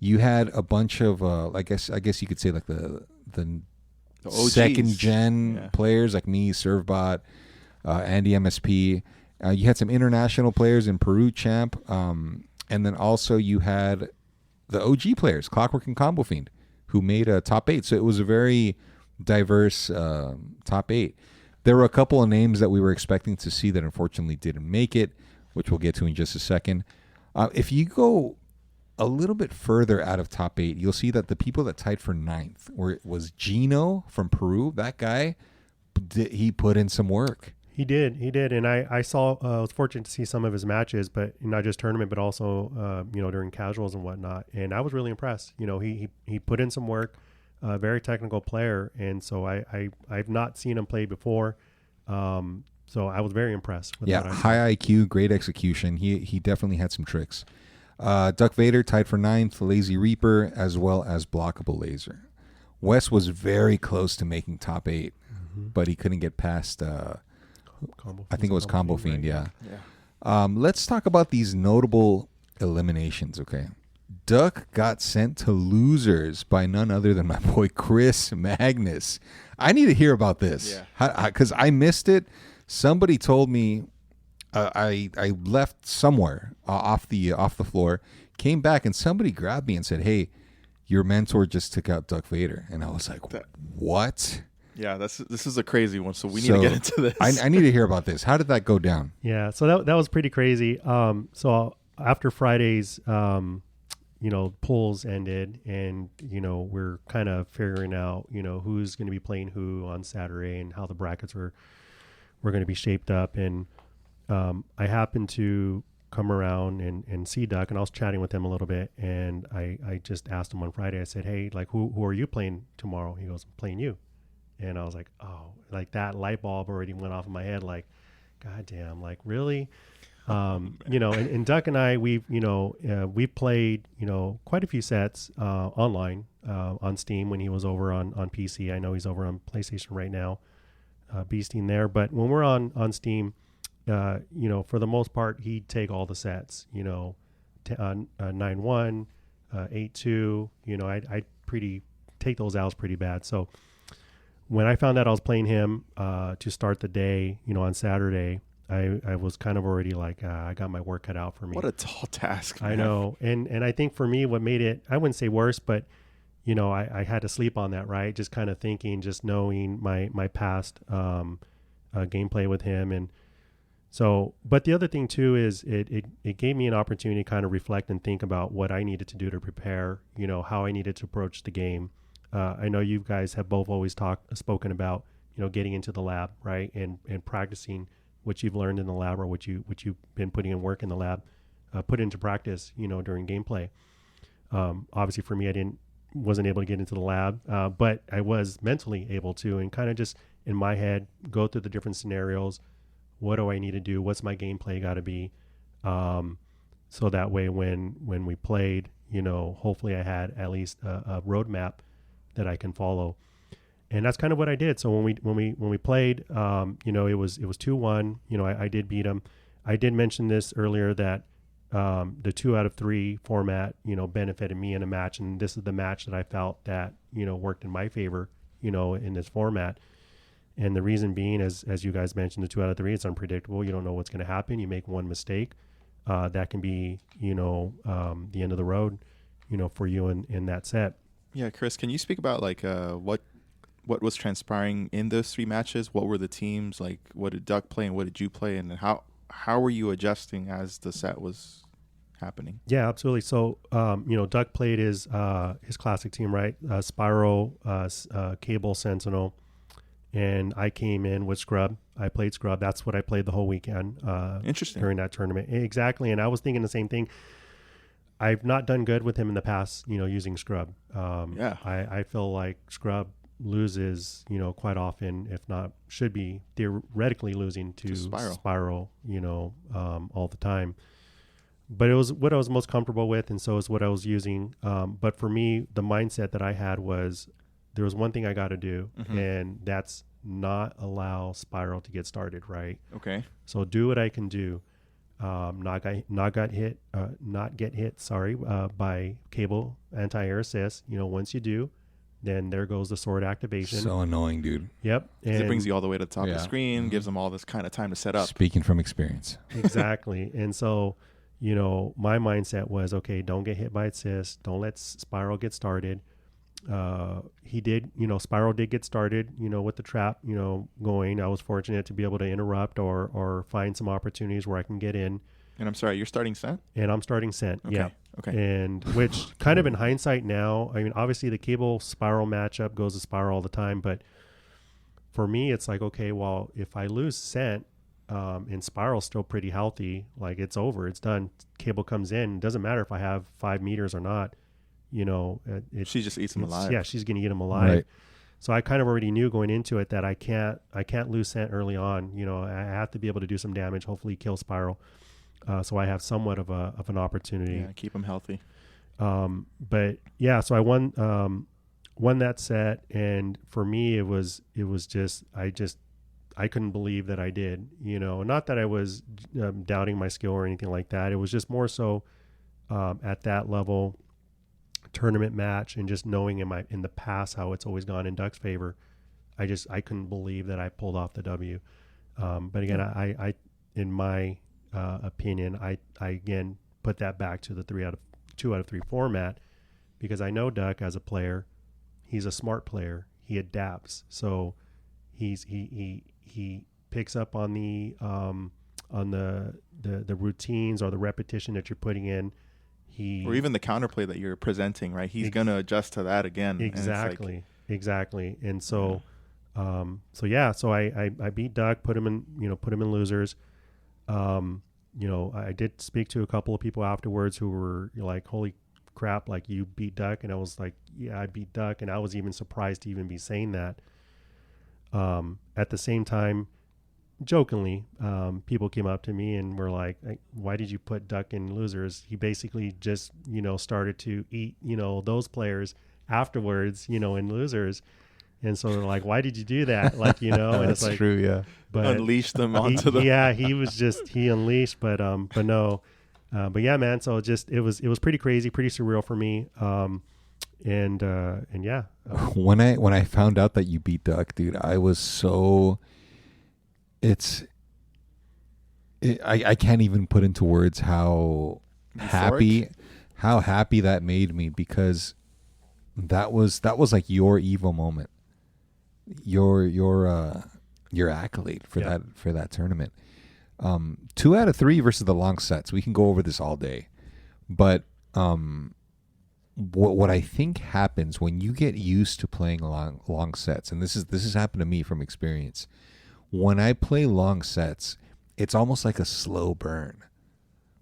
You had a bunch of, I guess you could say like the second gen players like me, Servbot, Andy MSP. You had some international players in Peru Champ, and then also you had the OG players, Clockwork and Combo Fiend, who made a top 8. So it was a very diverse top 8. There were a couple of names that we were expecting to see that unfortunately didn't make it, which we'll get to in just a second. If you go a little bit further out of top 8, you'll see that the people that tied for 9th was Gino from Peru. That guy, he put in some work. He did. And I saw, I was fortunate to see some of his matches, but not just tournament, but also, during casuals and whatnot. And I was really impressed. He put in some work, very technical player. And so I've not seen him play before. So I was very impressed with that. High IQ, great execution. He definitely had some tricks. Duck Vader tied for 9th, Lazy Reaper, as well as Blockable Laser. Wes was very close to making top 8, but he couldn't get past, I think it was Combo Fiend, right? Yeah. Let's talk about these notable eliminations, okay? Duck got sent to losers by none other than my boy Chris Magnus. I need to hear about this, because I missed it. Somebody told me I left somewhere off the floor, came back, and somebody grabbed me and said, "Hey, your mentor just took out Duck Vader," and I was like, "What?" Yeah, this is a crazy one. So we need to get into this. I need to hear about this. How did that go down? Yeah, so that was pretty crazy. So after Friday's, pulls ended, and we're kind of figuring out who's going to be playing who on Saturday and how the brackets were going to be shaped up. And I happened to come around and see Duck, and I was chatting with him a little bit, and I just asked him on Friday. I said, "Hey, like who are you playing tomorrow?" He goes, "I'm playing you." And I was like, oh, like that light bulb already went off in my head. Like, goddamn, like really, and Duck and I, we've played, quite a few sets online on Steam when he was over on PC. I know he's over on PlayStation right now, beasting there. But when we're on Steam, for the most part, he'd take all the sets, 9-1, 8-2, I'd take those L's pretty bad. So when I found out I was playing him to start the day, on Saturday, I was kind of already like, I got my work cut out for me. What a tall task, man. I know. And I think for me, what made it, I wouldn't say worse, but, I had to sleep on that, right? Just kind of thinking, just knowing my past gameplay with him. And so, but the other thing too is it gave me an opportunity to kind of reflect and think about what I needed to do to prepare, how I needed to approach the game. I know you guys have both always spoken about, getting into the lab, right, and practicing what you've learned in the lab or what you've been putting in work in the lab, put into practice, during gameplay. Obviously, for me, I wasn't able to get into the lab, but I was mentally able to, and kind of just in my head go through the different scenarios. What do I need to do? What's my gameplay got to be? So that way, when we played, hopefully I had at least a roadmap that I can follow, and that's kind of what I did. So when we played, it was 2-1. I did beat him. I did mention this earlier that the 2 out of 3 format, benefited me in a match, and this is the match that I felt that worked in my favor, in this format. And the reason being, as you guys mentioned, the 2 out of 3, it's unpredictable. You don't know what's going to happen. You make one mistake, that can be the end of the road, for you in that set. Yeah, Chris, can you speak about like what was transpiring in those 3 matches? What were the teams like? What did Duck play and what did you play? And how were you adjusting as the set was happening? Yeah, absolutely. So Duck played his classic team, right? Spyro, Cable, Sentinel, and I came in with Scrub. I played Scrub. That's what I played the whole weekend. Interesting. During that tournament, exactly. And I was thinking the same thing. I've not done good with him in the past, using Scrub. I feel like Scrub, loses, quite often, if not should be theoretically losing to Spiral, all the time. But it was what I was most comfortable with, and so is what I was using. But for me, the mindset that I had was there was one thing I got to do, and that's not allow Spiral to get started, right? Okay. So do what I can do. Not get hit by cable anti-air assist. Once you do, then there goes the sword activation. So annoying, dude. Yep. And it brings you all the way to the top of the screen, gives them all this kind of time to set up. Speaking from experience. Exactly. And so, my mindset was, okay, don't get hit by assist. Don't let Spiral get started. He did, Spiral did get started, with the trap, going. I was fortunate to be able to interrupt or find some opportunities where I can get in. And I'm sorry, you're starting Scent? And I'm starting Scent. Okay. Yeah. Okay. And which kind of in hindsight now, I mean, obviously the cable Spiral matchup goes to Spiral all the time, but for me, it's like, okay, well, if I lose Scent, and Spiral's still pretty healthy, like it's over, it's done. Cable comes in. It doesn't matter if I have 5 meters or not. She just eats him alive. Yeah, she's going to eat him alive. Right. So I kind of already knew going into it that I can't lose Scent early on. I have to be able to do some damage, hopefully kill Spiral. So I have somewhat of an opportunity. Yeah, keep him healthy. But yeah, so I won that set, and for me it was just I couldn't believe that I did. Not that I was doubting my skill or anything like that. It was just more so at that level. Tournament match, and just knowing in the past how it's always gone in Duck's favor, I couldn't believe that I pulled off the W. But again, I in my opinion, I again put that back to the 2 out of 3 format, because I know Duck as a player, he's a smart player. He adapts, so he picks up on the routines or the repetition that you're putting in. Or even the counterplay that you're presenting, right? He's going to adjust to that again. Exactly. And so, so I beat Duck, put him in losers. I did speak to a couple of people afterwards who were like, holy crap, like you beat Duck. And I was like, yeah, I beat Duck. And I was even surprised to even be saying that. At the same time, jokingly, people came up to me and were like, why did you put Duck in losers? He basically just, started to eat, those players afterwards, in losers. And so they're like, why did you do that? Like, and that's it's like, true. Yeah. But unleash them onto them. Yeah. He unleashed, but no, but yeah, man. So it was pretty crazy, pretty surreal for me. And yeah. When I found out that you beat Duck, dude, I was so, I can't even put into words how euphoric? happy that made me, because that was like your Evo moment, your accolade for that tournament. 2 out of 3 versus the long sets. We can go over this all day, but what I think happens when you get used to playing long sets, and this has happened to me from experience. When I play long sets, it's almost like a slow burn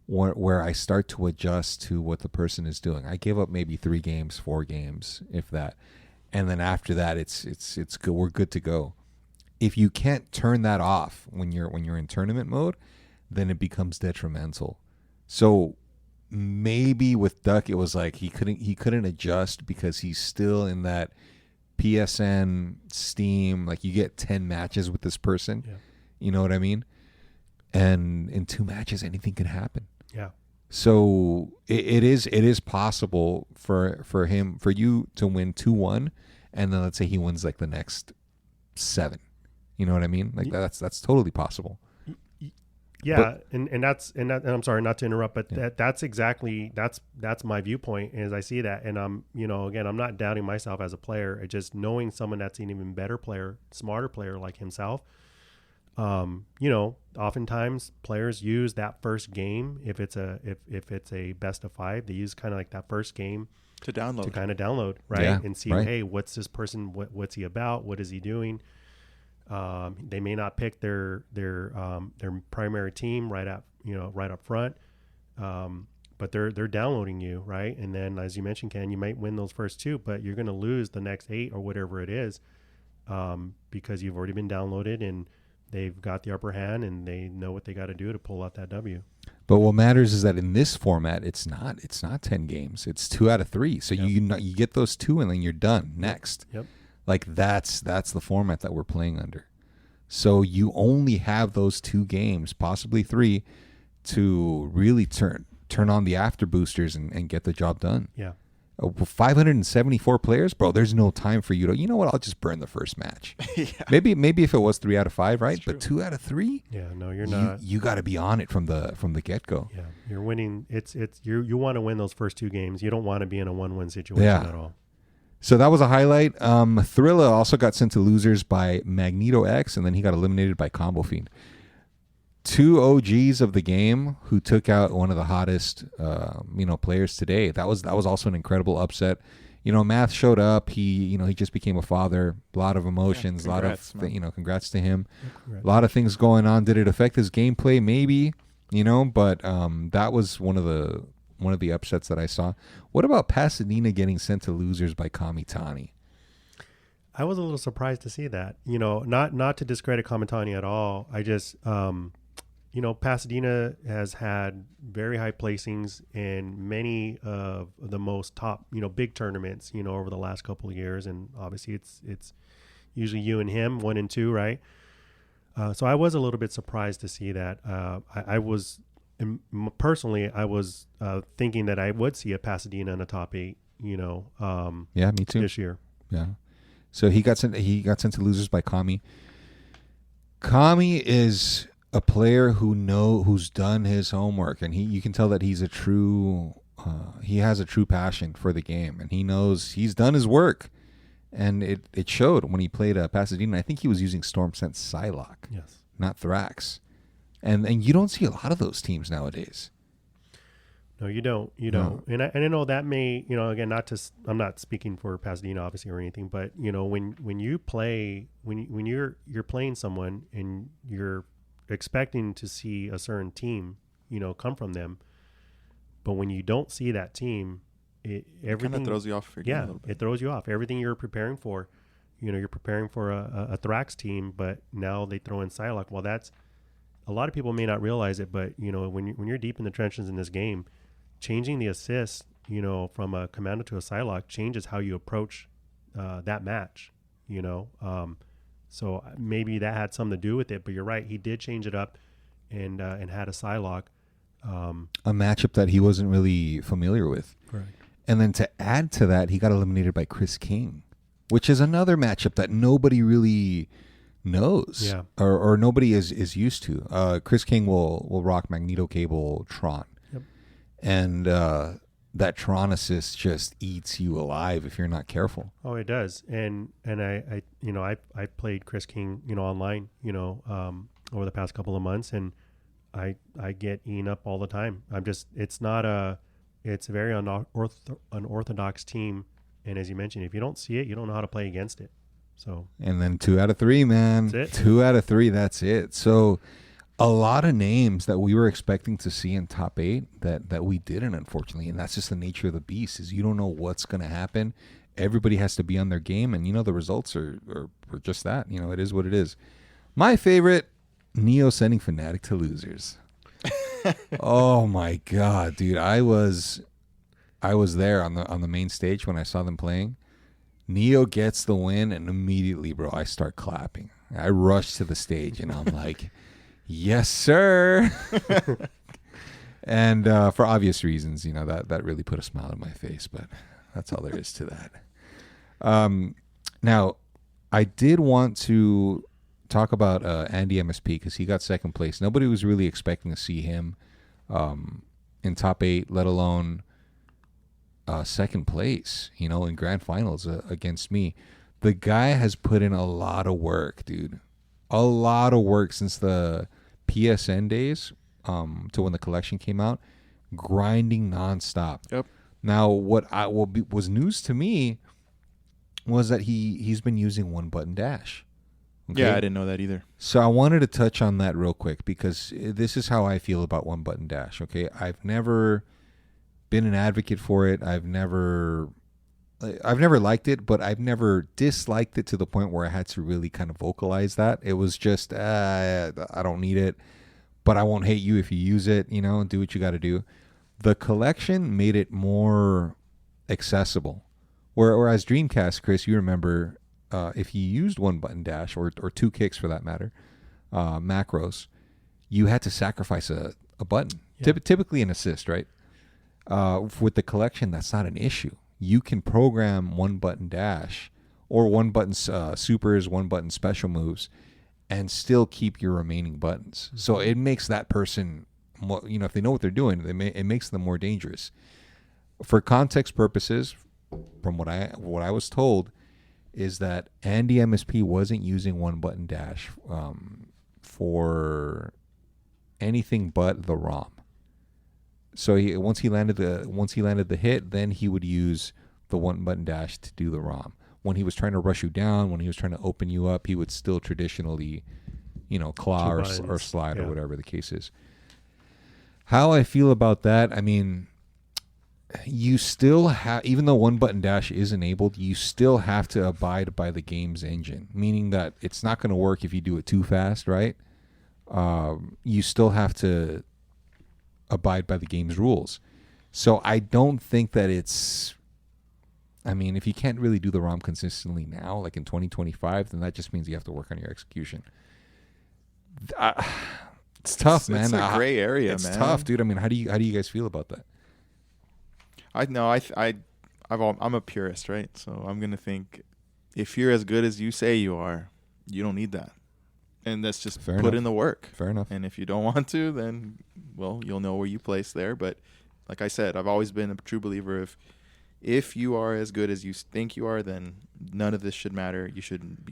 where I start to adjust to what the person is doing. I give up maybe 3 games, 4 games, if that. And then after that, it's good. We're good to go. If you can't turn that off when you're in tournament mode, then it becomes detrimental. So maybe with Duck, it was like he couldn't adjust because he's still in that PSN Steam, like you get 10 matches with this person. Yeah. You know what I mean? And in 2 matches, anything could happen. Yeah. So it is possible for you to win 2-1, and then let's say he wins like the next 7. You know what I mean? Like that's totally possible. Yeah, and I'm sorry not to interrupt, but that's exactly that's my viewpoint as I see that. And again, I'm not doubting myself as a player. It's just knowing someone that's an even better player, smarter player like himself. Oftentimes players use that first game if it's a best of 5, they use kind of like that first game to download, right? Yeah, and see, right. Hey, what's this person? What's he about? What is he doing? They may not pick their primary team right up front. but they're downloading you, right? And then, as you mentioned, Ken, you might win those first 2, but you're going to lose the next 8 or whatever it is, because you've already been downloaded and they've got the upper hand and they know what they got to do to pull out that W. But what matters is that in this format, it's not 10 games. It's 2 out of 3. So you get those 2 and then you're done. Next. Yep. Like that's the format that we're playing under. So you only have those 2 games, possibly 3, to really turn on the after boosters and get the job done. Yeah. 574 players, bro. There's no time for you to. You know what? I'll just burn the first match. Yeah. Maybe if it was 3 out of 5, right? But 2 out of 3. Yeah. No, you're not. You got to be on it from the get go. Yeah, you're winning. It's you want to win those first 2 games. You don't want to be in a 1-1 situation at all. So that was a highlight. Thrilla also got sent to losers by Magneto X, and then he got eliminated by Combo Fiend. 2 OGs of the game who took out one of the hottest, players today. That was also an incredible upset. Math showed up. He just became a father. A lot of emotions. Congrats, congrats to him. Congrats. A lot of things going on. Did it affect his gameplay? Maybe. But that was one of the upsets that I saw. What about Pasadena getting sent to losers by Kamitani? I was a little surprised to see that. Not to discredit Kamitani at all. I just Pasadena has had very high placings in many of the most top, big tournaments, over the last couple of years. And obviously it's usually you and him, 1 and 2, right? So I was a little bit surprised to see that. I was personally, I was thinking that I would see a Pasadena in a top 8, yeah, me too. this year. Yeah. So he got sent to losers by Kami. Kami is a player who's done his homework, and you can tell that he has a true passion for the game, and he knows he's done his work, and it showed when he played Pasadena. I think he was using Storm Sense Psylocke, Yes, not Thrax, and you don't see a lot of those teams nowadays. No, you don't. No. And I know that may, again, I'm not speaking for Pasadena obviously or anything, but when you play, when you're playing someone and you're expecting to see a certain team, come from them, but when you don't see that team, everything kind of throws you off. A little bit. It throws you off. Everything you're preparing for, you're preparing for a Thrax team, but now they throw in Psylocke. Well, that's a lot of people may not realize it, but when you're deep in the trenches in this game, changing the assist, from a Commando to a Psylocke changes how you approach that match. So maybe that had something to do with it, but you're right. He did change it up and had a Psylocke. A matchup that he wasn't really familiar with. Correct. And then to add to that, he got eliminated by Chris King, which is another matchup that nobody really knows, or nobody is used to. Chris King will rock Magneto Cable Tron. Yep. And that Tron assist just eats you alive if you're not careful. Oh, it does. And I played Chris King, online, over the past couple of months, and I get eaten up all the time. It's a very unorthodox team. And as you mentioned, if you don't see it, you don't know how to play against it. So. And then 2 out of 3, man. That's it. 2 out of 3. That's it. So a lot of names that we were expecting to see in top 8 that we didn't, unfortunately. And that's just the nature of the beast, is you don't know what's going to happen. Everybody has to be on their game. And, the results are just that. It is what it is. My favorite, Neo sending Fnatic to losers. Oh, my God, dude. I was there on the main stage when I saw them playing. Neo gets the win, and immediately, bro, I start clapping. I rush to the stage, and I'm like, yes, sir. And for obvious reasons, that really put a smile on my face, but that's all there is to that. Now, I did want to talk about Andy MSP, because he got second place. Nobody was really expecting to see him in top 8, let alone second place, in grand finals against me. The guy has put in a lot of work, dude. A lot of work since the PSN days to when the collection came out, grinding nonstop. Yep. Now, what was news to me was that he's been using one button dash. Okay? Yeah, I didn't know that either. So I wanted to touch on that real quick, because this is how I feel about one button dash. Okay, I've never been an advocate for it. I've never liked it, but I've never disliked it to the point where I had to really kind of vocalize that. It was just, I don't need it, but I won't hate you if you use it, you know, and do what you got to do. The collection made it more accessible. Whereas Dreamcast, Chris, you remember, if you used one button dash or two kicks for that matter, macros, you had to sacrifice a button, typically an assist, right? With the collection, that's not an issue. You can program one button dash or one button supers, one button special moves, and still keep your remaining buttons. Mm-hmm. So it makes that person, you know, if they know what they're doing, it makes them more dangerous. For context purposes, from what I was told, is that Andy MSP wasn't using one button dash for anything but the ROM. So once he landed the hit, then he would use the one button dash to do the ROM. When he was trying to rush you down, when he was trying to open you up, he would still traditionally, you know, claw or slide or whatever the case is. How I feel about that, I mean, you still have, even though one button dash is enabled, you still have to abide by the game's engine, meaning that it's not going to work if you do it too fast, right? You still have to abide by the game's rules. So I don't think that it's, I mean, if you can't really do the ROM consistently now, like in 2025, then that just means you have to work on your execution. It's tough, man. It's a gray area, it's man. It's tough, dude. I mean, how do you guys feel about that? I'm a purist, right? So I'm gonna think, if you're as good as you say you are, you don't need that, and that's just put in the work. Fair enough. And if you don't want to, then well, you'll know where you place there. But like I said, I've always been a true believer of, if you are as good as you think you are, then none of this should matter. You shouldn't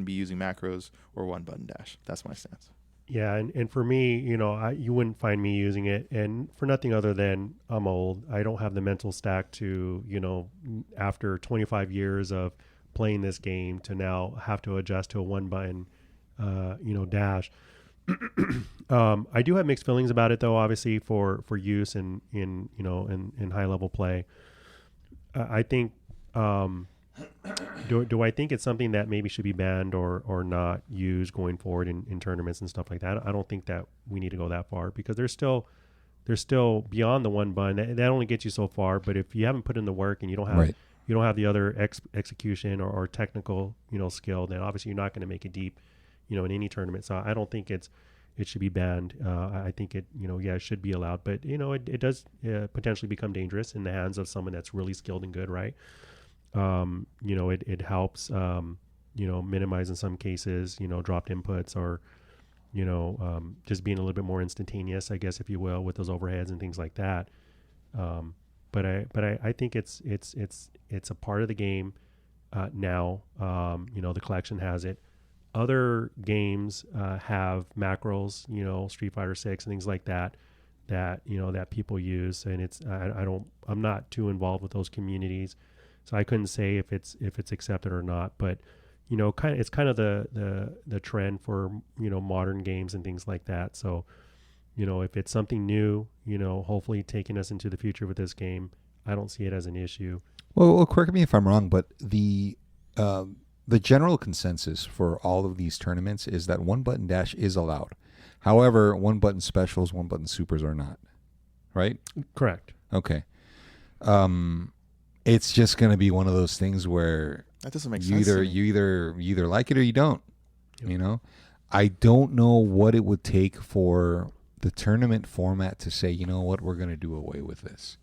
be using macros or one button dash. That's my stance. Yeah, and for me, you know, you wouldn't find me using it, and for nothing other than I'm old. I don't have the mental stack to, you know, after 25 years of playing this game, to now have to adjust to a one button, you know, dash. I do have mixed feelings about it, though. Obviously, for use in you know in high level play, I think. Do I think it's something that maybe should be banned or not used going forward in tournaments and stuff like that? I don't think that we need to go that far, because there's still beyond the one button. That only gets you so far. But if you haven't put in the work and you don't have the other execution or technical, you know, skill, then obviously you're not going to make it deep, you know, in any tournament. So I don't think it should be banned. I think it, you know, it should be allowed, but you know, it does potentially become dangerous in the hands of someone that's really skilled and good, right? You know, it helps, you know, minimize in some cases, you know, dropped inputs, or, you know, just being a little bit more instantaneous, I guess, if you will, with those overheads and things like that. But I think it's a part of the game now. You know, the collection has it. Other games have macros, you know, Street Fighter 6 and things like that, you know, that people use, and I'm not too involved with those communities. So I couldn't say if it's accepted or not, but you know, it's kind of the trend for, you know, modern games and things like that. So, you know, if it's something new, you know, hopefully taking us into the future with this game, I don't see it as an issue. Well, correct me if I'm wrong, but the general consensus for all of these tournaments is that one button dash is allowed. However, one button specials, one button supers are not. Right? Correct. Okay. It's just going to be one of those things where that doesn't make sense. You either like it or you don't. Yep. You know, I don't know what it would take for the tournament format to say, you know what, we're going to do away with this.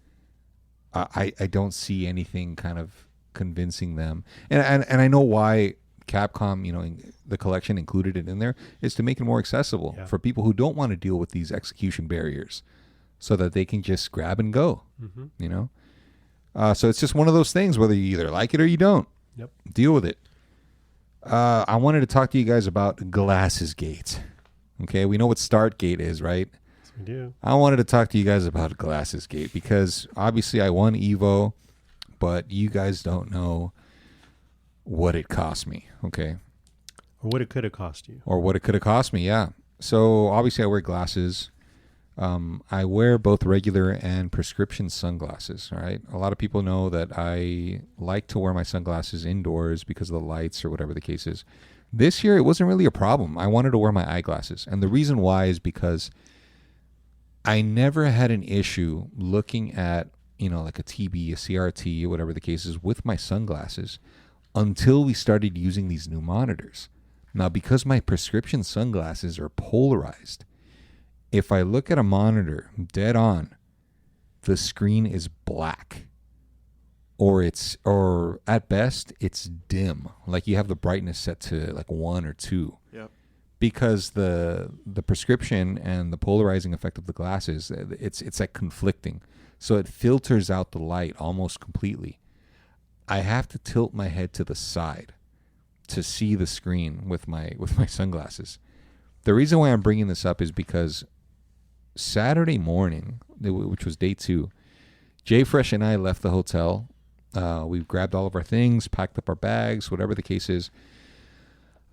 I don't see anything kind of convincing them, and I know why Capcom, you know, the collection included it in there, is to make it more accessible for people who don't want to deal with these execution barriers, so that they can just grab and go. Mm-hmm. You know. So it's just one of those things, whether you either like it or you don't. Yep. Deal with it. I wanted to talk to you guys about Glasses Gate. Okay, we know what Start Gate is, right? Yes, we do. I wanted to talk to you guys about Glasses Gate because obviously I won Evo, but you guys don't know what it cost me, okay? Or what it could have cost you. Or what it could have cost me, yeah. So obviously I wear glasses. I wear both regular and prescription sunglasses, right? A lot of people know that I like to wear my sunglasses indoors because of the lights or whatever the case is. This year, it wasn't really a problem. I wanted to wear my eyeglasses. And the reason why is because I never had an issue looking at, like a TB, a CRT, whatever the case is, with my sunglasses until we started using these new monitors. Now, because my prescription sunglasses are polarized, if I look at a monitor dead on, the screen is black. Or at best, it's dim. Like you have the brightness set to like 1 or 2. Yep. Because the prescription and the polarizing effect of the glasses, it's like conflicting. So it filters out the light almost completely. I have to tilt my head to the side to see the screen with my sunglasses. The reason why I'm bringing this up is because Saturday morning, which was day 2, Jay Fresh and I left the hotel. We grabbed all of our things, packed up our bags, whatever the case is.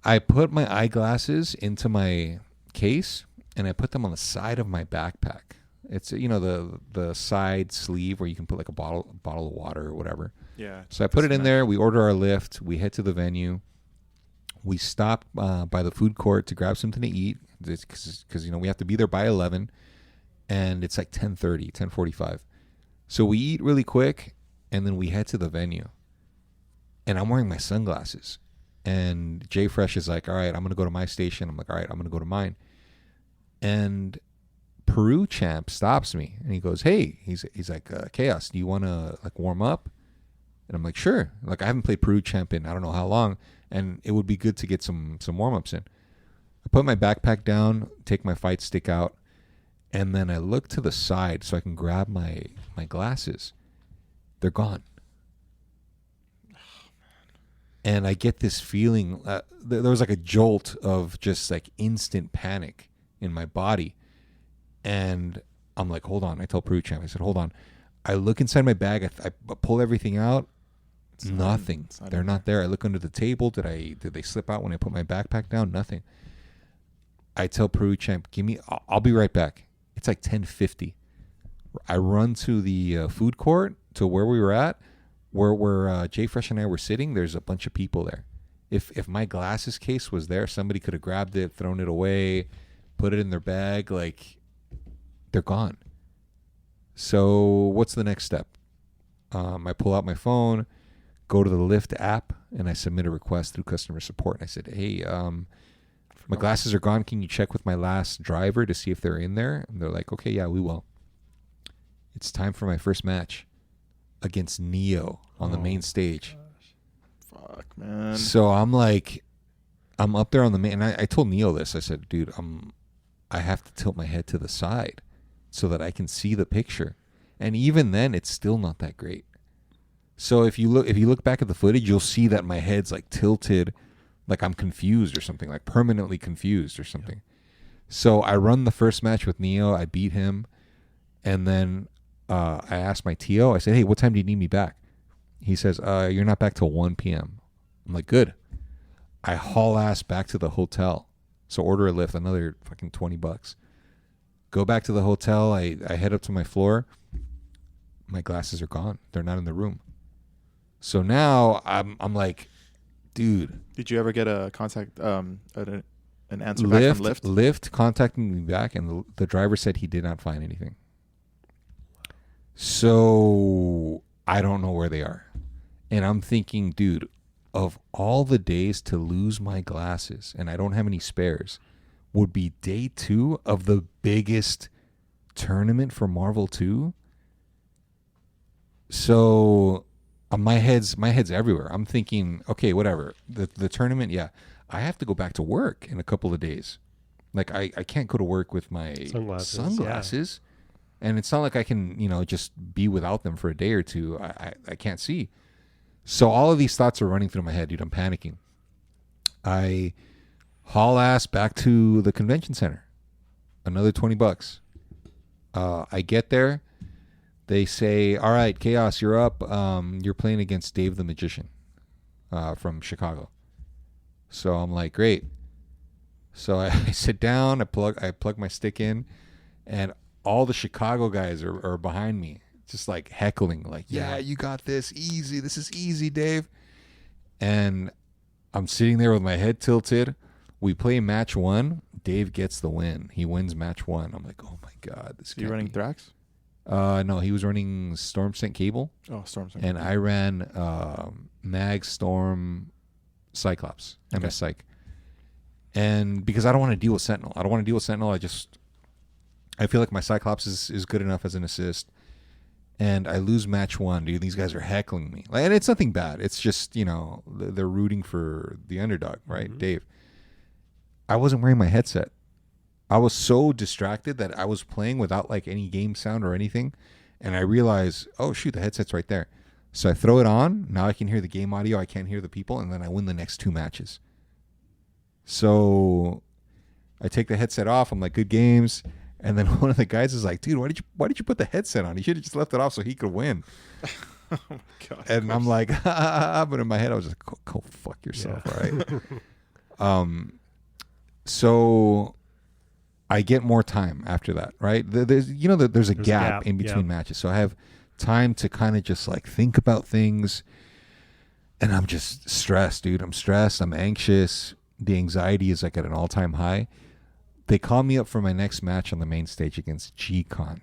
I put my eyeglasses into my case, and I put them on the side of my backpack. It's the side sleeve where you can put like a bottle of water or whatever. Yeah. So I put it in there. We order our lift. We head to the venue. We stop by the food court to grab something to eat because we have to be there by 11, and it's like 10:30, 10:45. So we eat really quick, and then we head to the venue. And I'm wearing my sunglasses. And Jay Fresh is like, all right, I'm going to go to my station. I'm like, all right, I'm going to go to mine. And Peru Champ stops me. And he goes, hey, he's like, Khaos, do you want to like warm up? And I'm like, sure. Like I haven't played Peru Champ in I don't know how long. And it would be good to get some warm-ups in. I put my backpack down, take my fight stick out. And then I look to the side so I can grab my glasses. They're gone. And I get this feeling, there was like a jolt of just like instant panic in my body. And I'm like, hold on. I tell Peru Champ, I said, hold on. I look inside my bag. I pull everything out. Nothing. They're not there. I look under the table. Did they slip out when I put my backpack down? Nothing. I tell Peru Champ, I'll be right back. It's like 10:50. I run to the food court to where we were at. Where Jay Fresh and I were sitting, there's a bunch of people there. If my glasses case was there, somebody could have grabbed it, thrown it away, put it in their bag. Like, they're gone. So what's the next step? I pull out my phone, go to the Lyft app, and I submit a request through customer support. And I said, hey, my glasses are gone. Can you check with my last driver to see if they're in there? And they're like, okay, yeah, we will. It's time for my first match against Neo on the main stage. Gosh. Fuck, man. So I'm up there on the main, and I told Neo this. I said, dude, I have to tilt my head to the side so that I can see the picture. And even then, it's still not that great. So if you look back at the footage, you'll see that my head's like tilted, like I'm confused or something, like permanently confused or something. Yeah. So I run the first match with Neo. I beat him, and then I asked my TO, I said, hey, what time do you need me back? He says, you're not back till 1 p.m. I'm like, good. I haul ass back to the hotel. So order a Lyft, another fucking $20. Go back to the hotel. I head up to my floor. My glasses are gone. They're not in the room. So now I'm like, dude. Did you ever get a contact, an answer back from Lyft? Lyft contacted me back, and the driver said he did not find anything. So I don't know where they are. And I'm thinking, dude, of all the days to lose my glasses, and I don't have any spares, would be day 2 of the biggest tournament for Marvel 2. So my head's everywhere. I'm thinking, okay, whatever. The tournament, yeah. I have to go back to work in a couple of days. Like I can't go to work with my sunglasses. Yeah. And it's not like I can, just be without them for a day or two. I can't see. So all of these thoughts are running through my head, dude. I'm panicking. I haul ass back to the convention center. Another $20. I get there. They say, all right, Khaos, you're up. You're playing against Dave the Magician from Chicago. So I'm like, great. So I sit down. I plug my stick in. And all the Chicago guys are behind me, just like heckling, like, yeah, you got this easy. This is easy, Dave. And I'm sitting there with my head tilted. We play match 1. Dave gets the win. He wins match 1. I'm like, oh my God. This You running Thrax? No, he was running Storm Sent Cable. Oh, Storm Sent. And I ran Mag, Storm, Cyclops, MS Psych. And because I don't want to deal with Sentinel. I feel like my Cyclops is good enough as an assist. And I lose match 1, dude. These guys are heckling me. And it's nothing bad. It's just, they're rooting for the underdog, right? Mm-hmm. Dave. I wasn't wearing my headset. I was so distracted that I was playing without like any game sound or anything. And I realized, oh, shoot, the headset's right there. So I throw it on. Now I can hear the game audio. I can't hear the people. And then I win the next 2 matches. So I take the headset off. I'm like, good games. And then one of the guys is like, dude, why did you put the headset on? You should have just left it off so he could win. Oh my God, and I'm like, but in my head I was just like, go fuck yourself, right? So I get more time after that, right? There's a gap in between matches. So I have time to kind of just like think about things. And I'm just stressed, dude. I'm stressed. I'm anxious. The anxiety is like at an all-time high. They call me up for my next match on the main stage against G-Con.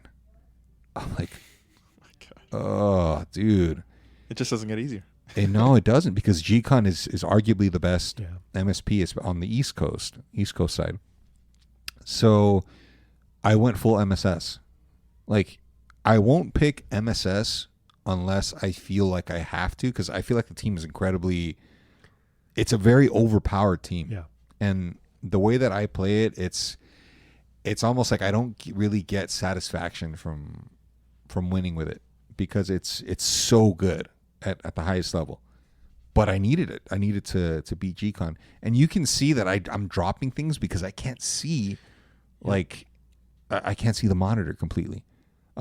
I'm like, oh, my God. Oh, dude. It just doesn't get easier. And no, it doesn't, because G-Con is arguably the best MSP is on the East Coast side. So I went full MSS. Like, I won't pick MSS unless I feel like I have to, because I feel like the team is it's a very overpowered team. Yeah. And the way that I play it, it's almost like I don't really get satisfaction from winning with it, because it's so good at the highest level. But I needed it. I needed to beat G-Con. And you can see that I'm dropping things because I can't see, like, I can't see the monitor completely.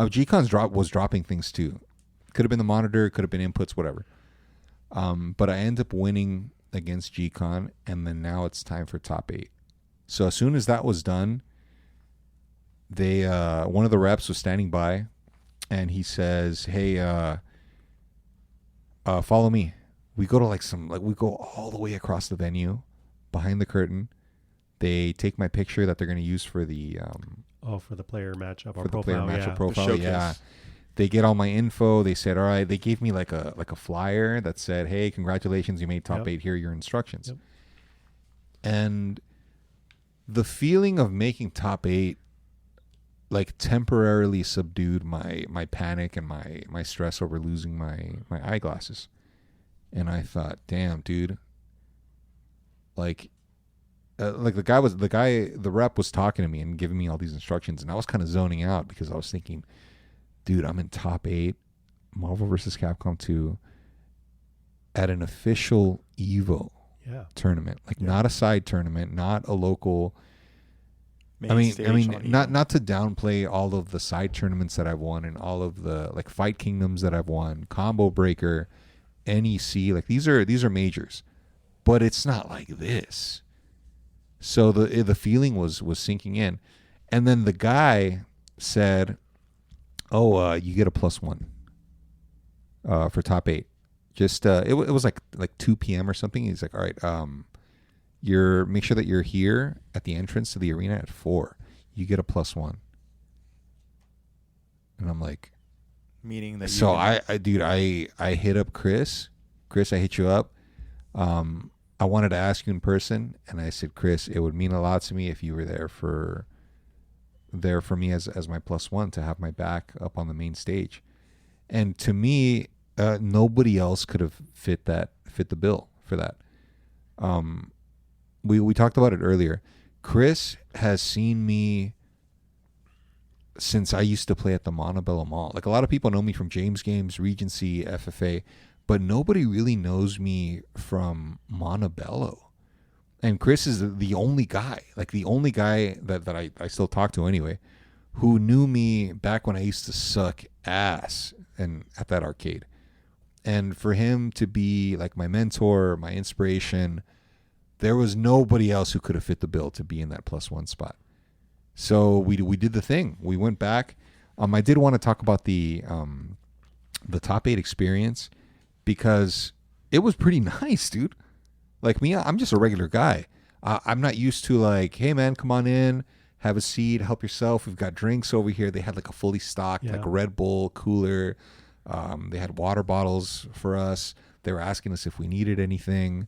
G-Con's was dropping things too. Could have been the monitor, could have been inputs, whatever. But I end up winning against G-Con, and then now it's time for top 8. So as soon as that was done, they one of the reps was standing by, and he says, "Hey, follow me." We go to we go all the way across the venue, behind the curtain. They take my picture that they're going to use for the for the player matchup, for the player matchup profile. Yeah. They get all my info. They said, all right. They gave me like a flyer that said, hey, congratulations, you made top 8. Here are your instructions. Yep. And the feeling of making top 8 like temporarily subdued my panic and my stress over losing my eyeglasses. And I thought, damn, dude. The rep was talking to me and giving me all these instructions, and I was kind of zoning out because I was thinking, dude, I'm in top 8, Marvel vs. Capcom 2, at an official EVO tournament. Not a side tournament, not a local. Not to downplay all of the side tournaments that I've won and all of the like Fight Kingdoms that I've won, Combo Breaker, NEC. Like these are majors, but it's not like this. So the feeling was sinking in, and then the guy said, "Oh, you get a +1 for top 8." Just it was like 2 p.m. or something. He's like, "All right, make sure that you're here at the entrance to the arena at 4. You get a +1." And I'm like, meaning that. So I hit up Chris. Chris, I hit you up. I wanted to ask you in person, and I said, Chris, it would mean a lot to me if you were there for me as my +1 to have my back up on the main stage. And to me, nobody else could have fit the bill for that. We talked about it earlier. Chris has seen me since I used to play at the Montebello Mall. Like a lot of people know me from James Games, Regency, FFA, but nobody really knows me from Montebello. And Chris is the only guy, that I still talk to anyway, who knew me back when I used to suck ass and at that arcade. And for him to be like my mentor, my inspiration, there was nobody else who could have fit the bill to be in that +1 spot. So we did the thing. We went back. I did want to talk about the top 8 experience because it was pretty nice, dude. Like me, I'm just a regular guy. I'm not used to like, hey man, come on in, have a seat, help yourself. We've got drinks over here. They had like a fully stocked like a Red Bull cooler. They had water bottles for us. They were asking us if we needed anything.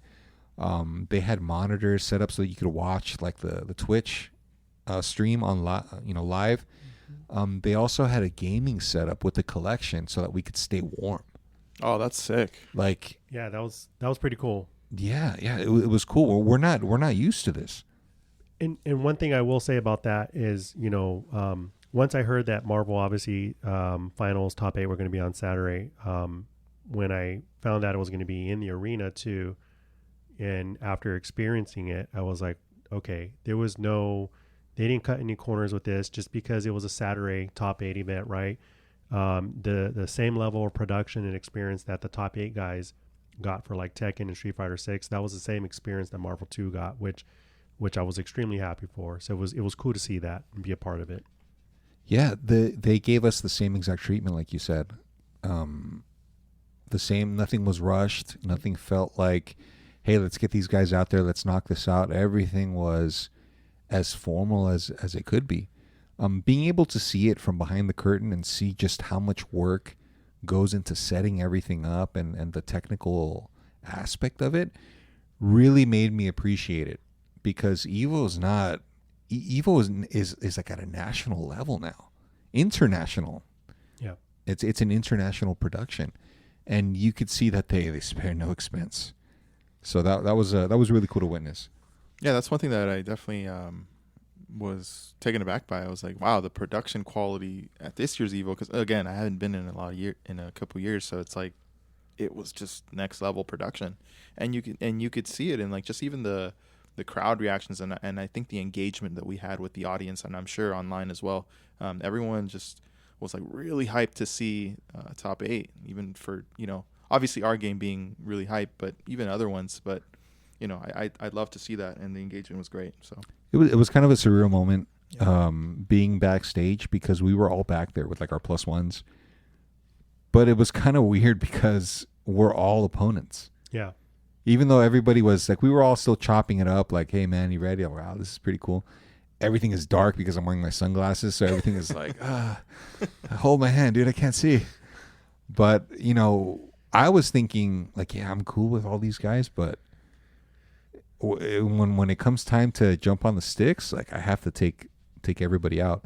They had monitors set up so that you could watch like the Twitch stream on live. They also had a gaming setup with the collection so that we could stay warm. Oh, that's sick. That was pretty cool. Yeah, it was cool. We're not used to this. And one thing I will say about that is, once I heard that Marvel obviously finals top 8 were going to be on Saturday, when I found out it was going to be in the arena too, and after experiencing it, I was like, okay, they didn't cut any corners with this just because it was a Saturday top 8 event, right? The same level of production and experience that the top 8 guys got for like Tekken and Street Fighter 6, that was the same experience that Marvel 2 got, which I was extremely happy for. So it was cool to see that and be a part of it. Yeah, they gave us the same exact treatment, like you said. The same, nothing was rushed. Nothing felt like, hey, let's get these guys out there. Let's knock this out. Everything was as formal as it could be. Being able to see it from behind the curtain and see just how much work goes into setting everything up and the technical aspect of it really made me appreciate it, because Evo is like at a national level now, international. Yeah, it's an international production, and you could see that they spare no expense. So that was really cool to witness. Yeah, that's one thing that I definitely was taken aback by. I was like, wow, the production quality at this year's Evo, because again, I haven't been in a couple years, so it's like it was just next level production, and you could see it in like just even the crowd reactions and I think the engagement that we had with the audience, and I'm sure online as well. Everyone just was like really hyped to see top 8, even for obviously our game being really hyped, but even other ones. But I'd love to see that, and the engagement was great. So it was kind of a surreal moment, being backstage, because we were all back there with like our +1s, but it was kind of weird because we're all opponents. Yeah. Even though everybody was like, we were all still chopping it up, like, hey man, you ready? I'm like, wow, this is pretty cool. Everything is dark because I'm wearing my sunglasses, so everything is like, hold my hand, dude, I can't see. But I was thinking like, yeah, I'm cool with all these guys, but when it comes time to jump on the sticks, like I have to take everybody out.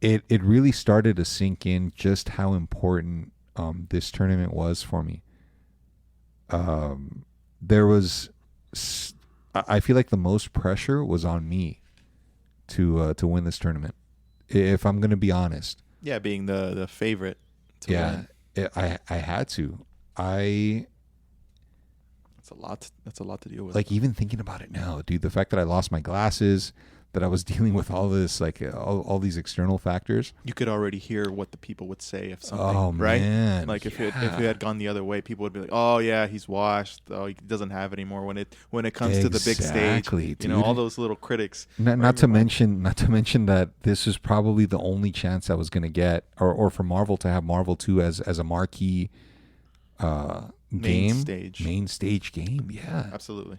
It really started to sink in just how important this tournament was for me. There was, I feel like the most pressure was on me to win this tournament, if I'm going to be honest. Yeah, being the favorite to win. I had to. That's a lot to deal with. Like, even thinking about it now, dude, the fact that I lost my glasses, that I was dealing with all this, like all these external factors. You could already hear what the people would say if something, right? Man. Like if it had gone the other way, people would be like, "Oh yeah, he's washed. Oh, he doesn't have it anymore." When it comes to the big stage, dude. All those little critics. Not to mention that this is probably the only chance I was going to get, or for Marvel to have Marvel 2 as a marquee main stage game. Yeah, absolutely.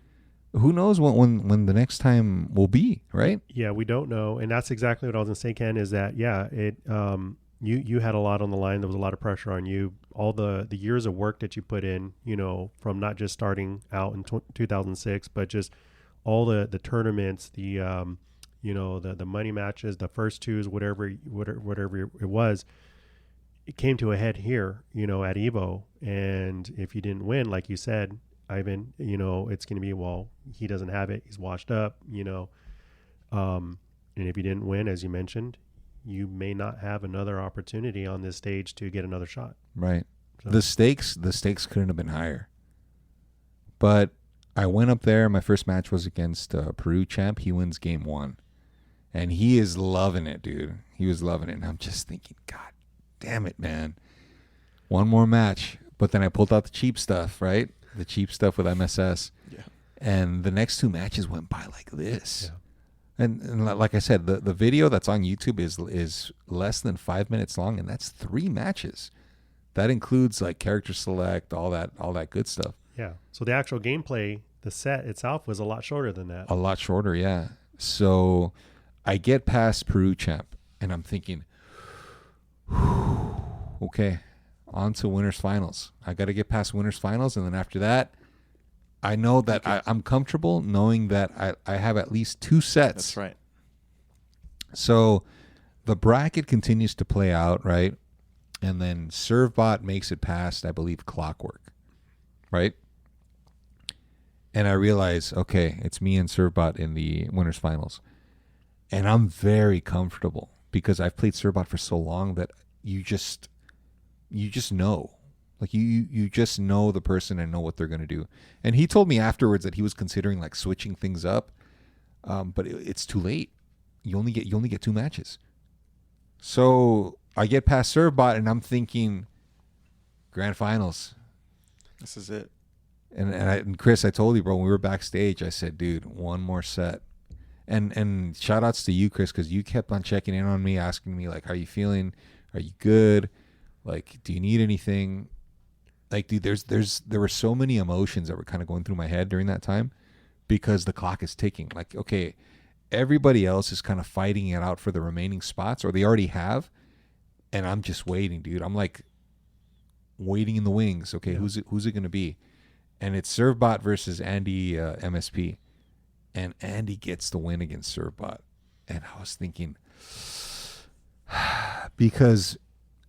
Who knows when the next time will be, right? Yeah, we don't know, and that's exactly what I was gonna say, Ken. Is that it? You had a lot on the line. There was a lot of pressure on you. All the years of work that you put in, from not just starting out in 2006, but just all the tournaments, the money matches, the first twos, whatever it was. It came to a head here, at Evo, and if you didn't win, like you said, Ivan, it's going to be, well, he doesn't have it. He's washed up, and if you didn't win, as you mentioned, you may not have another opportunity on this stage to get another shot. Right. So. The stakes couldn't have been higher. But I went up there. My first match was against Peru champ. He wins game 1, and he is loving it, dude. He was loving it. And I'm just thinking, God damn it, man. One more match. But then I pulled out the cheap stuff, right? The cheap stuff with MSS. Yeah. And the next 2 matches went by like this. Yeah. And like I said, the video that's on YouTube is less than 5 minutes long, and that's 3 matches. That includes like character select, all that good stuff. Yeah. So the actual gameplay, the set itself was a lot shorter than that. A lot shorter, yeah. So I get past Peru champ, and I'm thinking, okay, on to winners finals. I got to get past winners finals, and then after that, I know that I'm comfortable knowing that I have at least 2 sets. That's right. So the bracket continues to play out, right? And then ServeBot makes it past, I believe, Clockwork, right? And I realize, okay, it's me and ServeBot in the winners finals. And I'm very comfortable because I've played ServeBot for so long that you just know. Like you just know the person and know what they're going to do. And he told me afterwards that he was considering like switching things up. But it's too late. You only get 2 matches. So I get past ServeBot and I'm thinking grand finals. This is it. And Chris, I told you, bro, when we were backstage, I said, dude, one more set. And shout outs to you, Chris, because you kept on checking in on me, asking me like, how are you feeling? Are you good? Like, do you need anything? Like, dude, there were so many emotions that were kind of going through my head during that time because the clock is ticking. Like, okay, everybody else is kind of fighting it out for the remaining spots, or they already have, and I'm just waiting, dude. I'm like waiting in the wings. Okay, yeah. Who's it going to be? And it's ServeBot versus Andy MSP. And Andy gets the win against ServeBot. And I was thinking, because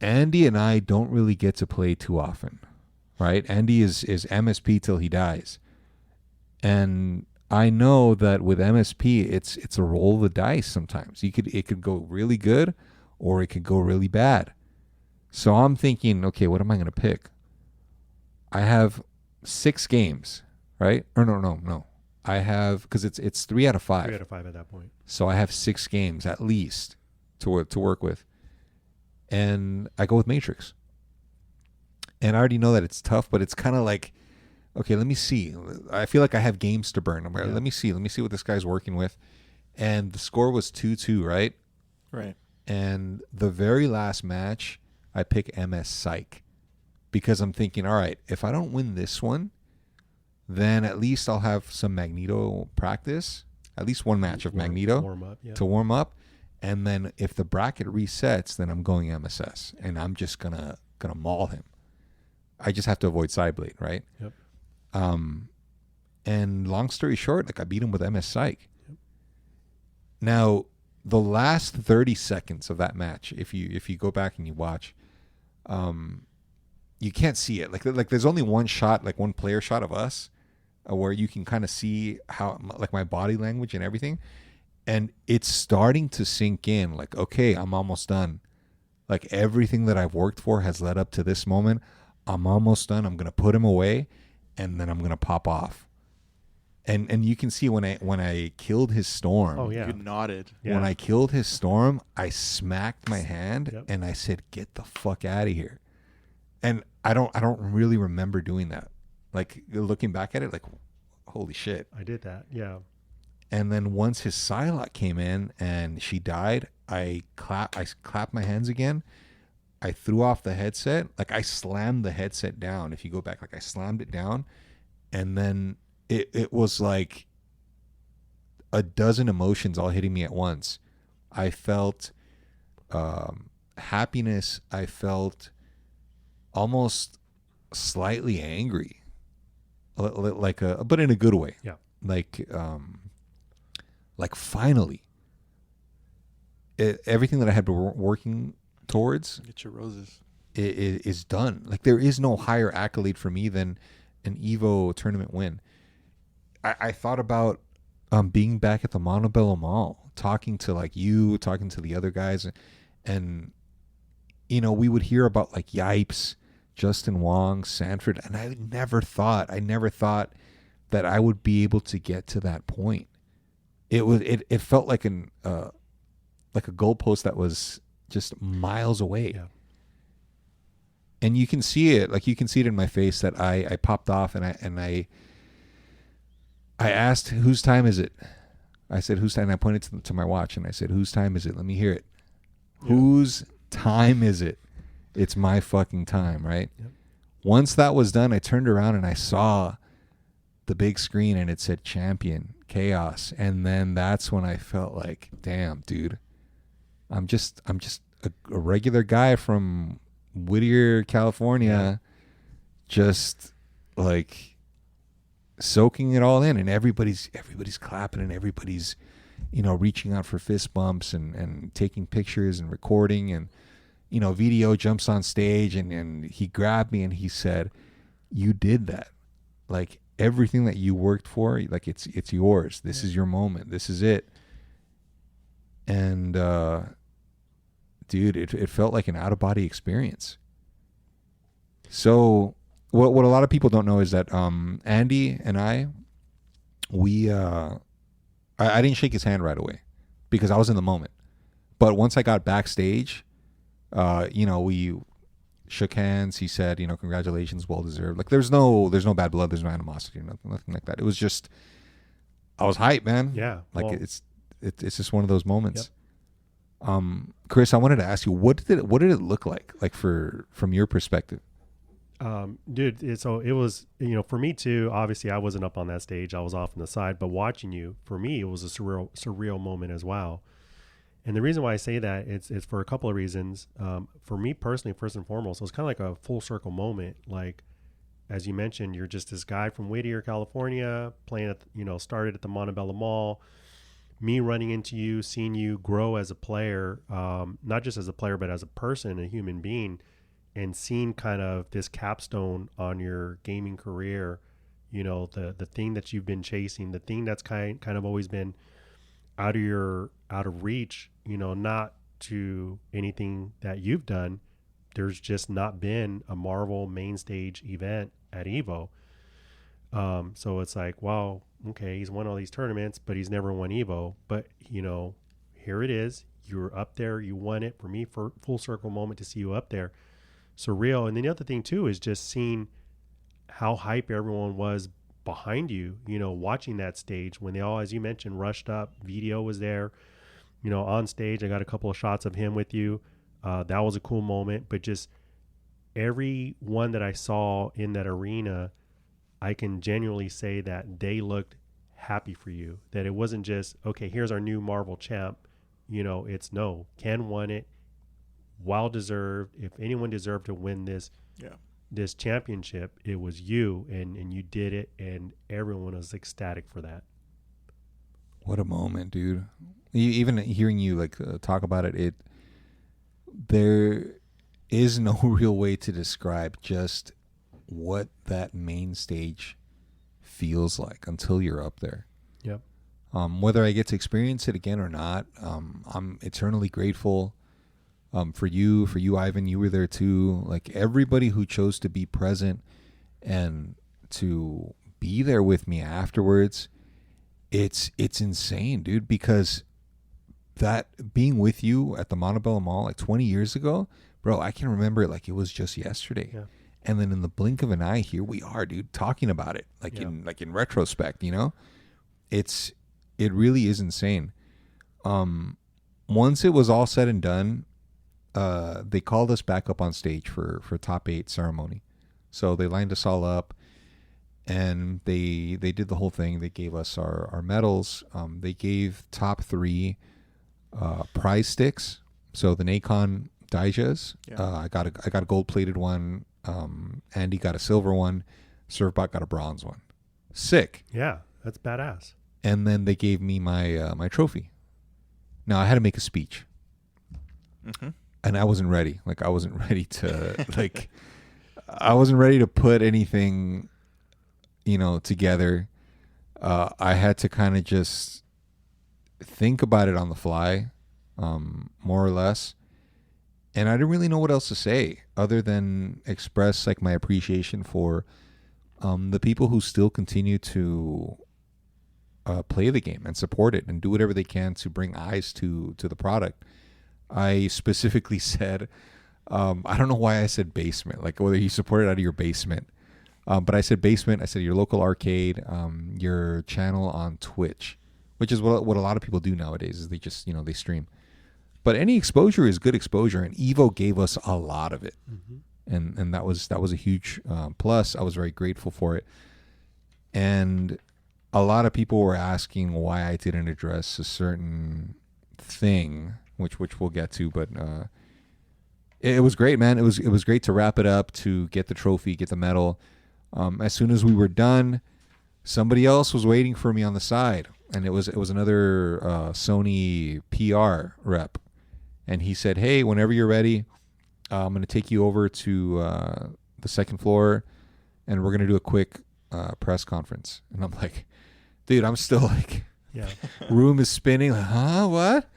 Andy and I don't really get to play too often, right? Andy is MSP till he dies. And I know that with MSP, it's a roll of the dice sometimes. It could go really good or it could go really bad. So I'm thinking, okay, what am I going to pick? I have 6 games, right? Or no. I have, because it's 3 out of 5. 3 out of 5 at that point. So I have 6 games at least to work with. And I go with Matrix. And I already know that it's tough, but it's kind of like, okay, let me see. I feel like I have games to burn. Yeah. Let me see what this guy's working with. And the score was 2-2, right? Right. And the very last match, I pick MS Psych. Because I'm thinking, all right, if I don't win this one, then at least I'll have some Magneto practice. At least one match of Magneto to warm up. And then if the bracket resets, then I'm going MSS. And I'm just gonna maul him. I just have to avoid Sideblade, right? Yep. And long story short, like I beat him with MS Psych. Yep. Now, the last 30 seconds of that match, if you go back and you watch, you can't see it. Like there's only one shot, like one player shot of us, where you can kind of see how like my body language and everything, and it's starting to sink in. Like, okay, I'm almost done. Like everything that I've worked for has led up to this moment. I'm almost done. I'm gonna put him away, and then I'm gonna pop off. And you can see when I killed his storm. Oh yeah, you nodded. Yeah. When I killed his storm, I smacked my hand and I said, "Get the fuck out of here." And I don't really remember doing that. Like looking back at it, like, holy shit. I did that, yeah. And then once his Psylocke came in and she died, I clapped my hands again. I threw off the headset. Like I slammed the headset down. If you go back, like I slammed it down. And then it was like a dozen emotions all hitting me at once. I felt happiness. I felt almost slightly angry, but in a good way. Yeah. Like finally, everything that I had been working towards, get your roses, is done. Like there is no higher accolade for me than an Evo tournament win. I thought about being back at the Montebello Mall, talking to like you, talking to the other guys, and you know we would hear about like Yipes, Justin Wong, Sanford, and I never thought that I would be able to get to that point. It felt like a goalpost that was just miles away. Yeah. And you can see it, like you can see it in my face that I popped off and I asked, whose time is it? I said, whose time? And I pointed to my watch and I said, whose time is it? Let me hear it. Yep. Whose time is it? It's my fucking time, right? Yep. Once that was done, I turned around and I saw the big screen and it said champion, Khaos. And then that's when I felt like, damn, dude, I'm just a regular guy from Whittier, California, just like soaking it all in, and everybody's clapping and everybody's, reaching out for fist bumps and taking pictures and recording, and Video jumps on stage and he grabbed me and he said, "You did that. Like everything that you worked for, like it's yours. This is your moment. This is it." And dude, it felt like an out-of-body experience. So what a lot of people don't know is that Andy and I didn't shake his hand right away because I was in the moment. But once I got backstage, we shook hands. He said, congratulations, well deserved. Like there's no bad blood, there's no animosity, nothing like that. It was just, I was hyped, man. Yeah. Like it's just one of those moments. Yep. Chris, I wanted to ask you, what did it look like from your perspective? Dude, it was, for me too, obviously I wasn't up on that stage. I was off on the side, but watching you, for me, it was a surreal moment as well. And the reason why I say that, it's for a couple of reasons. For me personally, first and foremost, it was kind of like a full circle moment. Like, as you mentioned, you're just this guy from Whittier, California, playing at, started at the Montebello Mall. Me running into you, seeing you grow as a player, not just as a player, but as a person, a human being, and seeing kind of this capstone on your gaming career, the thing that you've been chasing, the thing that's kind of always been out of reach, not to anything that you've done. There's just not been a Marvel main stage event at Evo. So it's like, wow, okay, he's won all these tournaments, but he's never won Evo. But, here it is. You're up there. You won it. For me, for full circle moment to see you up there. Surreal. And then the other thing, too, is just seeing how hype everyone was behind you, watching that stage when they all, as you mentioned, rushed up. Video was there, on stage. I got a couple of shots of him with you. That was a cool moment. But just every one that I saw in that arena, I can genuinely say that they looked happy for you, that it wasn't just, okay, here's our new Marvel champ. It's no, Ken won it, well deserved. If anyone deserved to win this championship, it was you, and you did it, and everyone was ecstatic for that. What a moment, dude. Even hearing you talk about it, there is no real way to describe just what that main stage feels like until you're up there. Yep. Whether I get to experience it again or not, I'm eternally grateful. For you, Ivan, you were there too. Like everybody who chose to be present and to be there with me afterwards, it's insane, dude. Because that being with you at the Montebello Mall like 20 years ago, bro, I can remember it like it was just yesterday. Yeah. And then in the blink of an eye, here we are, dude, talking about it in retrospect. It really is insane. Once it was all said and done, they called us back up on stage for top 8 ceremony. So they lined us all up, and they did the whole thing. They gave us our medals. They gave top 3 prize sticks. So the Nacon Daijas, I got a gold plated one. Andy got a silver one. Surfbot got a bronze one. Sick. Yeah, that's badass. And then they gave me my trophy. Now I had to make a speech. Mm-hmm. And I wasn't ready. I wasn't ready to I wasn't ready to put anything, together. I had to kind of just think about it on the fly, more or less. And I didn't really know what else to say other than express my appreciation for the people who still continue to play the game and support it and do whatever they can to bring eyes to the product. I specifically said, I don't know why I said basement, whether you support it out of your basement. But I said basement. I said your local arcade, your channel on Twitch, which is what a lot of people do nowadays is they just, they stream. But any exposure is good exposure, and Evo gave us a lot of it. And that was a huge plus. I was very grateful for it. And a lot of people were asking why I didn't address a certain thing, which we'll get to, but it was great, man. It was great to wrap it up, to get the trophy, get the medal. As soon as we were done, somebody else was waiting for me on the side, and it was another Sony PR rep, and he said, "Hey, whenever you're ready, I'm going to take you over to the second floor, and we're going to do a quick press conference." And I'm like, dude, I'm still like, room is spinning. Like, huh? What?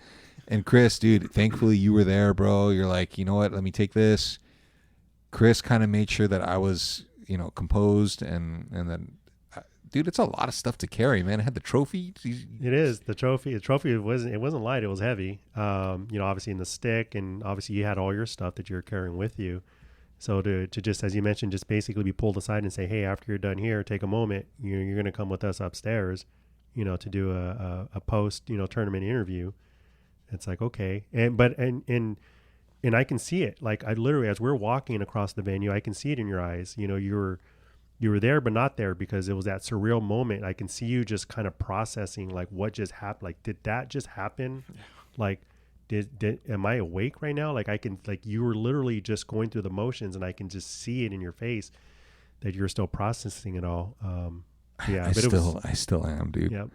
And Chris, dude, thankfully you were there, bro. You're like, you know what? Let me take this. Chris kind of made sure that I was, composed, and then, dude, it's a lot of stuff to carry, man. I had the trophy. It is the trophy. The trophy wasn't light. It was heavy. Obviously in the stick, and obviously you had all your stuff that you're carrying with you. So to just, as you mentioned, just basically be pulled aside and say, hey, after you're done here, take a moment. You're going to come with us upstairs, to do a post, tournament interview. It's like, okay. And I can see it. Like, I literally, as we're walking across the venue, I can see it in your eyes. You were there, but not there, because it was that surreal moment. I can see you just kind of processing, like, what just happened. Like, did that just happen? Like, am I awake right now? Like, I can, like, you were literally just going through the motions, and I can just see it in your face that you're still processing it all. I still am, dude. Yeah.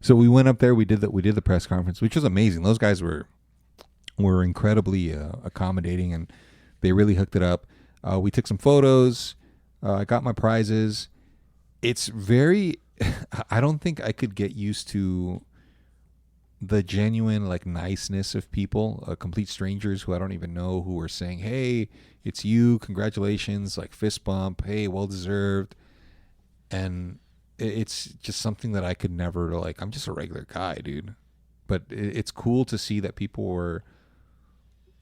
So we went up there. We did the press conference, which was amazing. Those guys were incredibly accommodating, and they really hooked it up. We took some photos. I got my prizes. It's very, I don't think I could get used to the genuine, like, niceness of people, complete strangers who I don't even know, who were saying, hey, it's you, congratulations, like, fist bump, hey, well deserved. And it's just something that I could never, like, I'm just a regular guy, dude. But it's cool to see that people were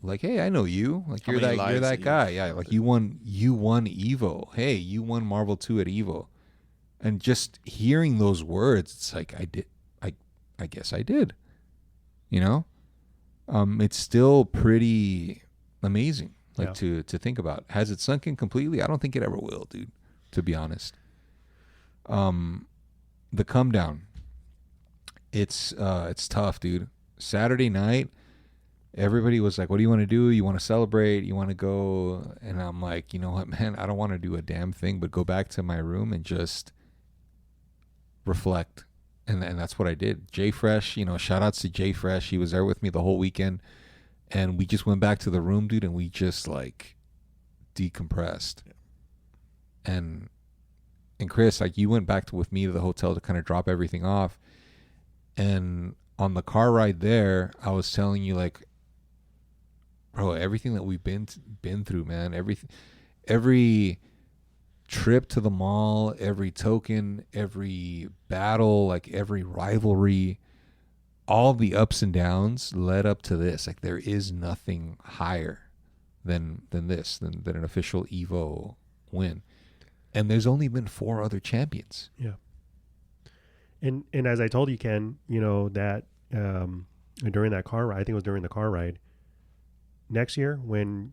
like, hey, I know you. Like, you're that guy. Yeah, like, you won Evo. Hey, you won Marvel 2 at Evo. And just hearing those words, it's like, I guess I did. It's still pretty amazing, like, to think about. Has it sunk in completely? I don't think it ever will, dude, to be honest. The come down, it's tough, dude. Saturday night, everybody was like, what do you want to do? You want to celebrate? You want to go? And I'm like, you know what, man? I don't want to do a damn thing but go back to my room and just reflect. And that's what I did. Jay Fresh, shout outs to Jay Fresh. He was there with me the whole weekend. And we just went back to the room, dude, and we just, like, decompressed. And Chris, like, you went back with me to the hotel to kind of drop everything off. And on the car ride there, I was telling you, like, bro, everything that we've been through, man, every trip to the mall, every token, every battle, like, every rivalry, all the ups and downs led up to this. Like, there is nothing higher than this, than an official Evo win. And there's only been 4 other champions. Yeah. And as I told you, Ken, that during that car ride, I think it was during the car ride, next year when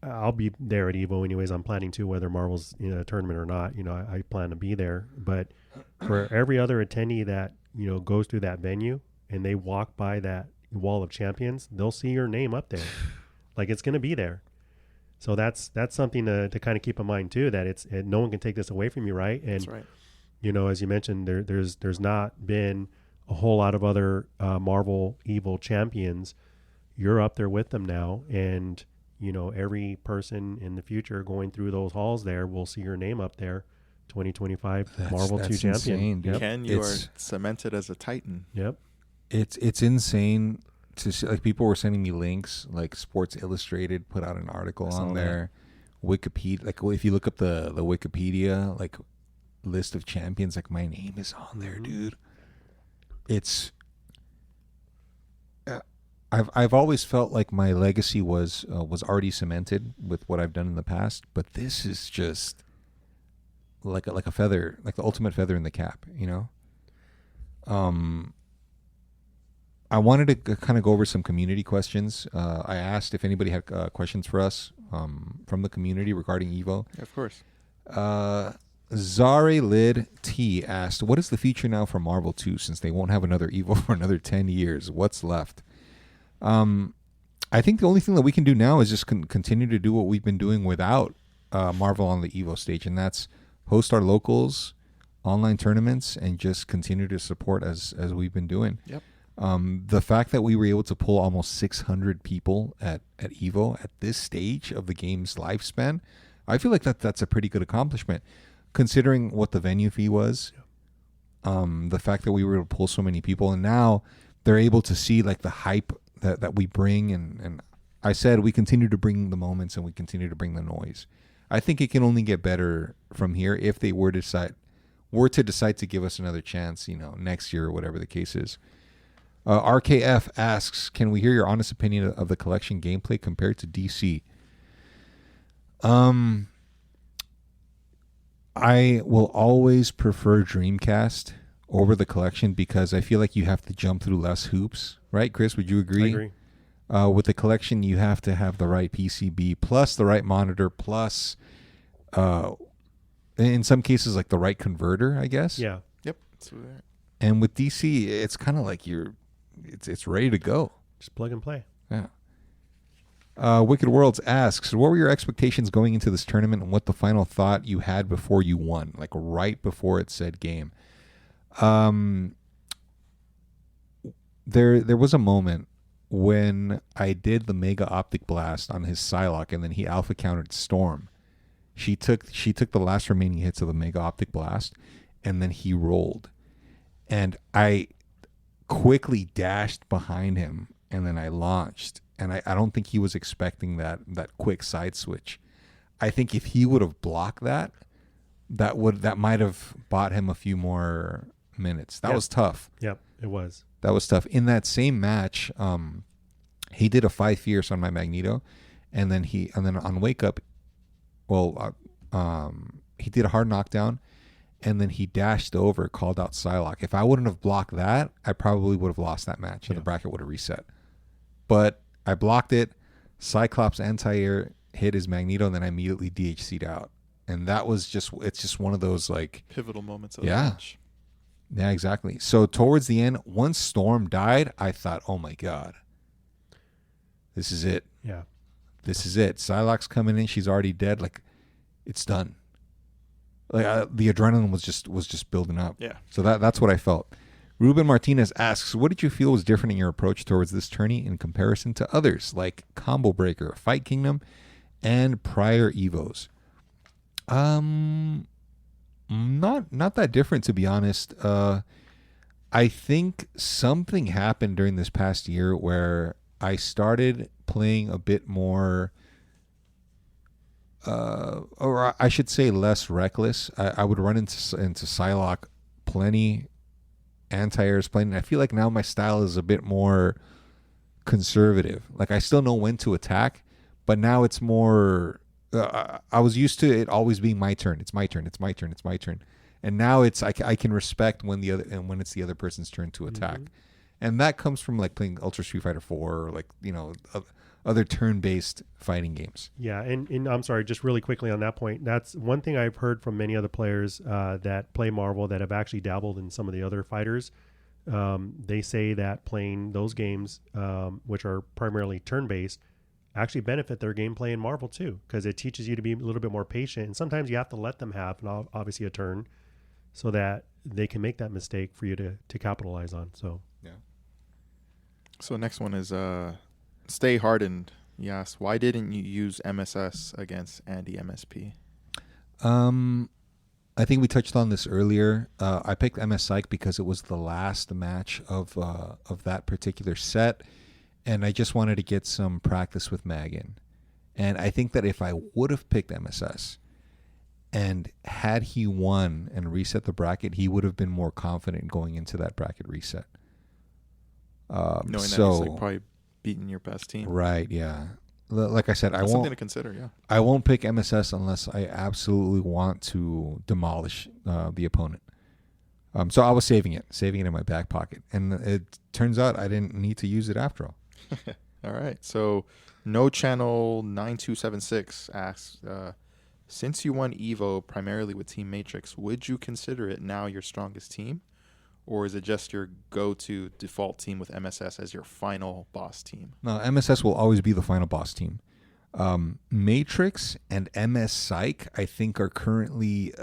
I'll be there at Evo anyways. I'm planning to, whether Marvel's in a tournament or not. I plan to be there. But for every other attendee that, goes through that venue and they walk by that wall of champions, they'll see your name up there. Like, it's going to be there. So that's something to kind of keep in mind too, that no one can take this away from you, right? And, that's right. As you mentioned, there's not been a whole lot of other Marvel Evo champions. You're up there with them now, and every person in the future going through those halls there will see your name up there. 2025 Marvel 2 champion. Insane, yep. Ken, you are cemented as a Titan. Yep. It's insane to see. Like, people were sending me links. Like, Sports Illustrated put out an article on there. Wikipedia, like, if you look up the Wikipedia, like, list of champions, like, my name is on there, dude. It's I've always felt like my legacy was already cemented with what I've done in the past, but this is just like a feather, like the ultimate feather in the cap, I wanted to kind of go over some community questions. I asked if anybody had questions for us from the community regarding Evo. Of course. Zari Lid T asked, what is the future now for Marvel 2 since they won't have another Evo for another 10 years? What's left? I think the only thing that we can do now is just continue to do what we've been doing without Marvel on the Evo stage, and that's host our locals, online tournaments, and just continue to support as we've been doing. Yep. The fact that we were able to pull almost 600 people at Evo at this stage of the game's lifespan, I feel like that's a pretty good accomplishment, considering what the venue fee was. The fact that we were able to pull so many people, and now they're able to see like the hype that we bring, and I said we continue to bring the moments and we continue to bring the noise. I think it can only get better from here if they were to decide to give us another chance, next year or whatever the case is. RKF asks, can we hear your honest opinion of the collection gameplay compared to DC? I will always prefer Dreamcast over the collection because I feel like you have to jump through less hoops. Right, Chris? Would you agree? I agree. With the collection, you have to have the right PCB plus the right monitor plus, in some cases, like the right converter, I guess. Yeah. Yep. And with DC, it's kind of like it's ready to go. Just plug and play. Yeah. Wicked Worlds asks, what were your expectations going into this tournament and what the final thought you had before you won, like right before it said game? There was a moment when I did the Mega Optic Blast on his Psylocke and then he alpha countered Storm. She took the last remaining hits of the Mega Optic Blast and then he rolled. And I quickly dashed behind him and then I launched. And I don't think he was expecting that quick side switch. I think if he would have blocked that might have bought him a few more minutes. That was tough. Yep, it was. That was tough. In that same match, he did a 5 fierce on my Magneto, and then on Wake Up, he did a hard knockdown, and then he dashed over, called out Psylocke. If I wouldn't have blocked that, I probably would have lost that match, and the bracket would have reset. But I blocked it. Cyclops anti-air hit his Magneto, and then I immediately DHC'd out. And that was it's just one of those like pivotal moments of the match. Yeah, exactly. So towards the end, once Storm died, I thought, oh my God, this is it. Yeah. This is it. Psylocke's coming in. She's already dead. Like, it's done. Like the adrenaline was just building up. Yeah. So that's what I felt. Ruben Martinez asks, what did you feel was different in your approach towards this tourney in comparison to others like Combo Breaker, Fight Kingdom, and prior Evos? Not that different, to be honest. I think something happened during this past year where I started playing a bit more, or I should say less reckless. I would run into Psylocke plenty, anti-airs plenty. And I feel like now my style is a bit more conservative. Like I still know when to attack, but now it's more... I was used to it always being my turn. It's my turn. It's my turn. It's my turn. And now it's I can respect when it's the other person's turn to attack, and that comes from like playing Ultra Street Fighter 4 or like other turn-based fighting games. Yeah, and I'm sorry, just really quickly on that point. That's one thing I've heard from many other players that play Marvel that have actually dabbled in some of the other fighters. They say that playing those games, which are primarily turn-based, actually benefit their gameplay in Marvel too, because it teaches you to be a little bit more patient, and sometimes you have to let them have obviously a turn so that they can make that mistake for you to capitalize on. So yeah. So next one is Stay Hardened. Yes, why didn't you use MSS against Andy MSP? I think we touched on this earlier. I picked MS Psych because it was the last match of that particular set. And I just wanted to get some practice with Magan. And I think that if I would have picked MSS and had he won and reset the bracket, he would have been more confident going into that bracket reset. Knowing that he's like probably beating your best team. Right, yeah. Like I said, That's something to consider, yeah. I won't pick MSS unless I absolutely want to demolish the opponent. So I was saving it in my back pocket, and it turns out I didn't need to use it after all. All right. So, No Channel 9276 asks, since you won Evo primarily with Team Matrix, would you consider it now your strongest team? Or is it just your go-to default team with MSS as your final boss team? No, MSS will always be the final boss team. Matrix and MS Psych, I think, are currently...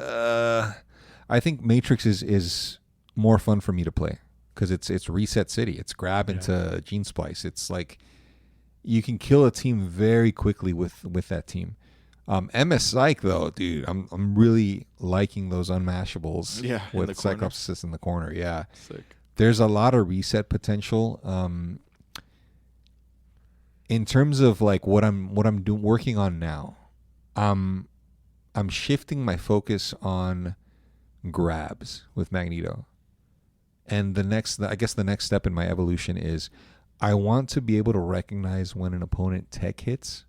I think Matrix is more fun for me to play because it's Reset City. It's grab into Gene Splice. It's like you can kill a team very quickly with that team. MS Psych, though, dude, I'm really liking those unmashables with Cyclops assist in the corner. Yeah. Sick. There's a lot of reset potential. In terms of like what I'm working on now, I'm shifting my focus on grabs with Magneto. And the next step in my evolution is I want to be able to recognize when an opponent tech hits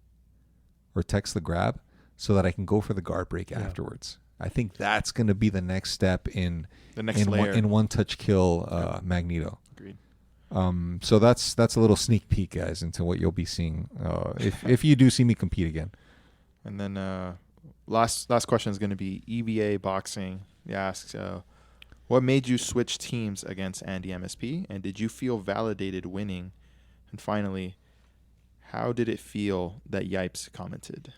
or techs the grab so that I can go for the guard break afterwards. I think that's going to be the next step in the next layer. In one touch kill Magneto. Agreed. So that's a little sneak peek, guys, into what you'll be seeing if you do see me compete again. And then last question is going to be EVA Boxing. He asks, what made you switch teams against Andy MSP, and did you feel validated winning? And finally, how did it feel that Yipes commented?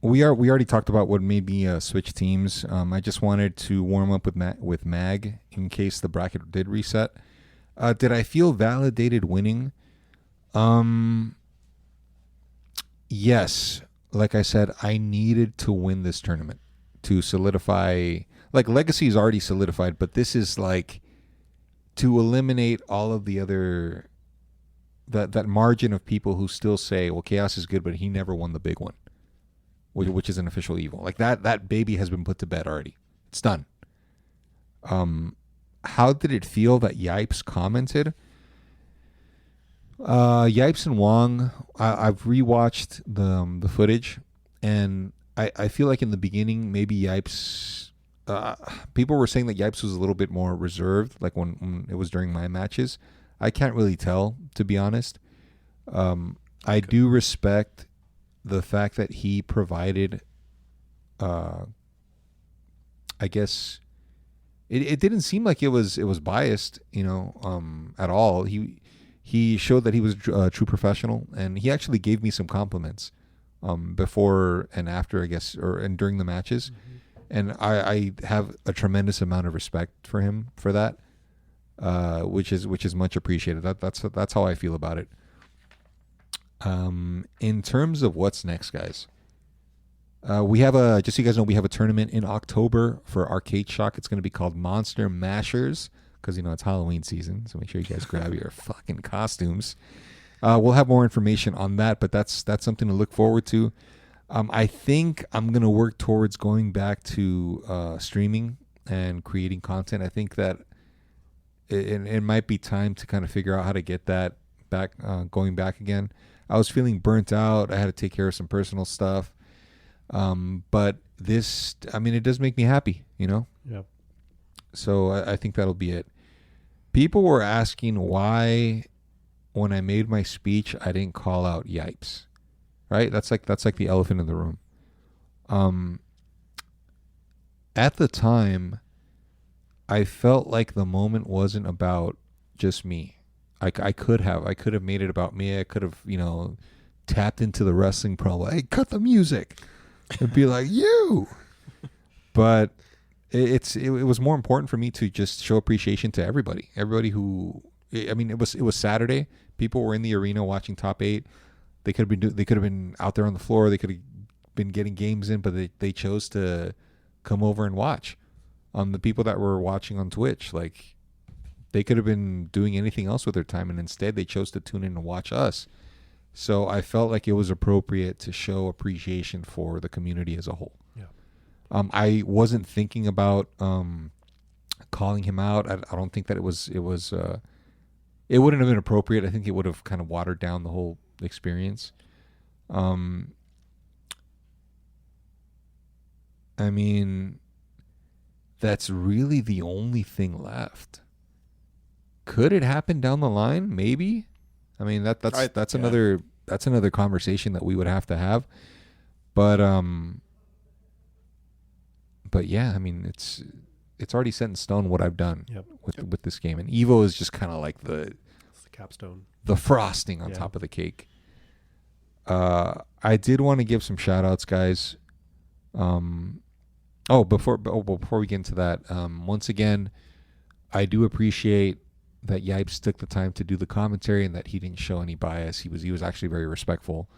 We already talked about what made me switch teams. I just wanted to warm up with Mag in case the bracket did reset. Did I feel validated winning? Yes. Like I said, I needed to win this tournament to solidify. Like Legacy is already solidified, but this is like to eliminate all of the other that margin of people who still say, well, Khaos is good, but he never won the big one, which is an official evil. Like that baby has been put to bed already. It's done. How did it feel that Yipes commented? Yipes and Wong, I've rewatched the footage, and I feel like in the beginning maybe Yipes, people were saying that Yipes was a little bit more reserved, like when it was during my matches. I can't really tell, to be honest. I do respect the fact that he provided, I guess, it didn't seem like it was biased, at all. He showed that he was a true professional, and he actually gave me some compliments before and after, I guess, and during the matches. Mm-hmm. And I have a tremendous amount of respect for him for that, which is much appreciated. That's how I feel about it. In terms of what's next, guys, we have just so you guys know, we have a tournament in October for Arcade Shock. It's going to be called Monster Mashers because it's Halloween season, so make sure you guys grab your fucking costumes. We'll have more information on that, but that's something to look forward to. I think I'm going to work towards going back to streaming and creating content. I think that it might be time to kind of figure out how to get that back, going back again. I was feeling burnt out. I had to take care of some personal stuff. But this, it does make me happy, Yeah. So I think that'll be it. People were asking why, when I made my speech, I didn't call out Yipes. Right? That's like the elephant in the room. At the time, I felt like the moment wasn't about just me. I could have made it about me. I could have, tapped into the wrestling promo. Hey, cut the music. It'd be like you. But it was more important for me to just show appreciation to everybody. Everybody who, it was Saturday. People were in the arena watching Top 8. They could have been out there on the floor. They could have been getting games in, but they chose to come over and watch. The people that were watching on Twitch, like, they could have been doing anything else with their time, and instead they chose to tune in and watch us. So I felt like it was appropriate to show appreciation for the community as a whole. Yeah. I wasn't thinking about calling him out. I don't think that it wouldn't have been appropriate. I think it would have kind of watered down the whole experience. that's really the only thing left. Could it happen down the line? Maybe. I mean, that's another conversation that we would have to have. But yeah, I mean, it's already set in stone what I've done with this game, and Evo is just kind of like the capstone, the frosting on top of the cake. I did want to give some shout outs, guys. Before we get into that, once again, I do appreciate that Yipes took the time to do the commentary and that he didn't show any bias. He was actually very respectful.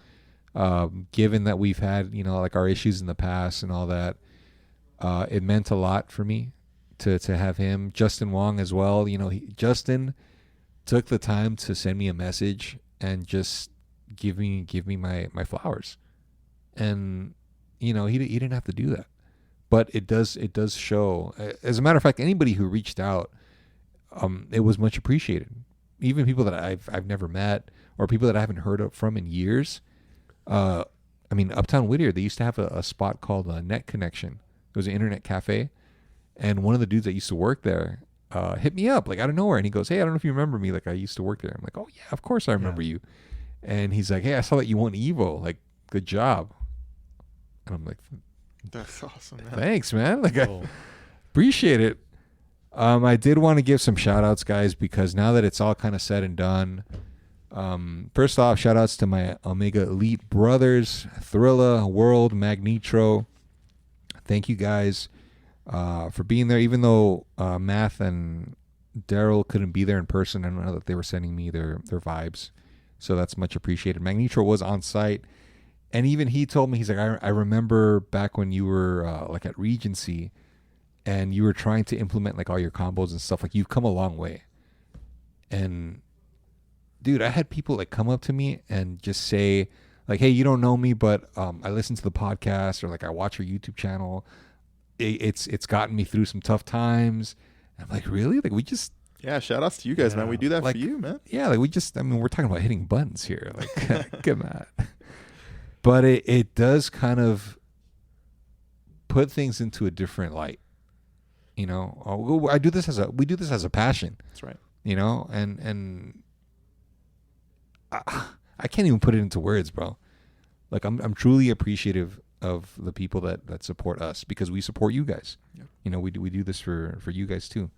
Given that we've had, like our issues in the past and all that, it meant a lot for me to have him. Justin Wong as well. Justin took the time to send me a message and just give me my flowers. And he didn't have to do that. But it does show. As a matter of fact, anybody who reached out, it was much appreciated. Even people that I've never met or people that I haven't heard from in years. Uptown Whittier, they used to have a spot called Net Connection. It was an internet cafe, and one of the dudes that used to work there hit me up like out of nowhere, and he goes, "Hey, I don't know if you remember me. Like I used to work there." I'm like, "Oh yeah, of course I remember you." And he's like, "Hey, I saw that you won Evo. Like, good job." And I'm like, "That's awesome, man. Thanks, man. Like, I appreciate it." I did want to give some shout outs, guys, because now that it's all kind of said and done, first off, shout outs to my Omega Elite brothers, Thrilla, World, Magnetro. Thank you guys for being there, even though Math and Daryl couldn't be there in person. I don't know that they were sending me their vibes, so that's much appreciated. Magnetro was on site, and even he told me, he's like, I remember back when you were like at Regency, and you were trying to implement like all your combos and stuff. Like you've come a long way. And dude, I had people like come up to me and just say like, "Hey, you don't know me, but I listen to the podcast, or like I watch your YouTube channel. It's gotten me through some tough times." And I'm like, really? Like we just shout outs to you guys, man. We do that like, for you, man. Yeah, like we're talking about hitting buttons here. Like get mad. But it does kind of put things into a different light. We do this as a passion. That's right. And I can't even put it into words, bro. Like I'm truly appreciative of the people that support us, because we support you guys. Yep. We do this for you guys too.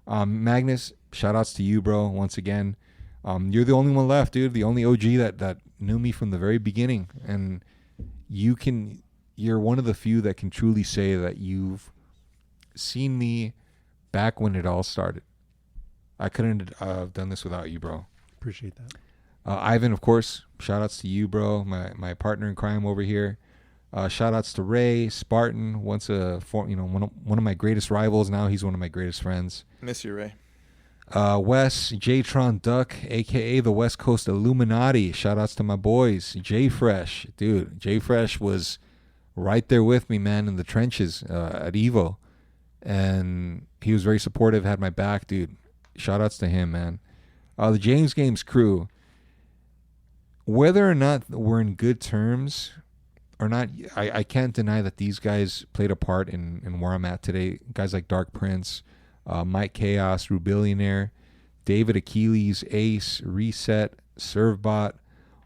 Magnus, shout outs to you, bro. Once again, you're the only one left, dude. The only OG that knew me from the very beginning, and you're one of the few that can truly say that you've seen me back when it all started. I couldn't have done this without you, bro. Appreciate that. Ivan, of course, shout outs to you, bro. My partner in crime over here. Shout outs to Ray, Spartan, one of my greatest rivals. Now he's one of my greatest friends. Miss you, Ray. Wes, J-Tron Duck, aka the West Coast Illuminati. Shout outs to my boys. J Fresh, dude. J Fresh was right there with me, man, in the trenches at Evo. And he was very supportive, had my back, dude. Shout outs to him, man. The James Games crew, whether or not we're in good terms or not, I can't deny that these guys played a part in where I'm at today. Guys like Dark Prince, Mike Chaos, Rubillionaire, David Achilles, Ace, Reset, Servbot,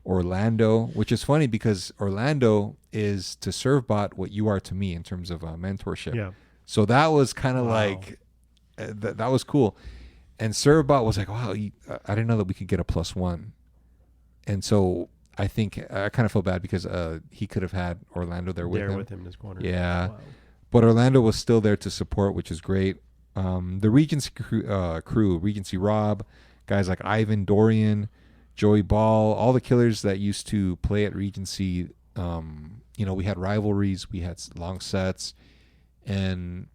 Orlando, which is funny because Orlando is to Servbot what you are to me in terms of mentorship. Yeah. So that was kind of like, that was cool. And Servbot was like, wow, I didn't know that we could get a +1. And so I think I kind of feel bad because he could have had Orlando there with him in his corner. Yeah. Wow. But Orlando was still there to support, which is great. The Regency crew, Regency Rob, guys like Ivan, Dorian, Joey Ball, all the killers that used to play at Regency. We had rivalries, we had long sets, and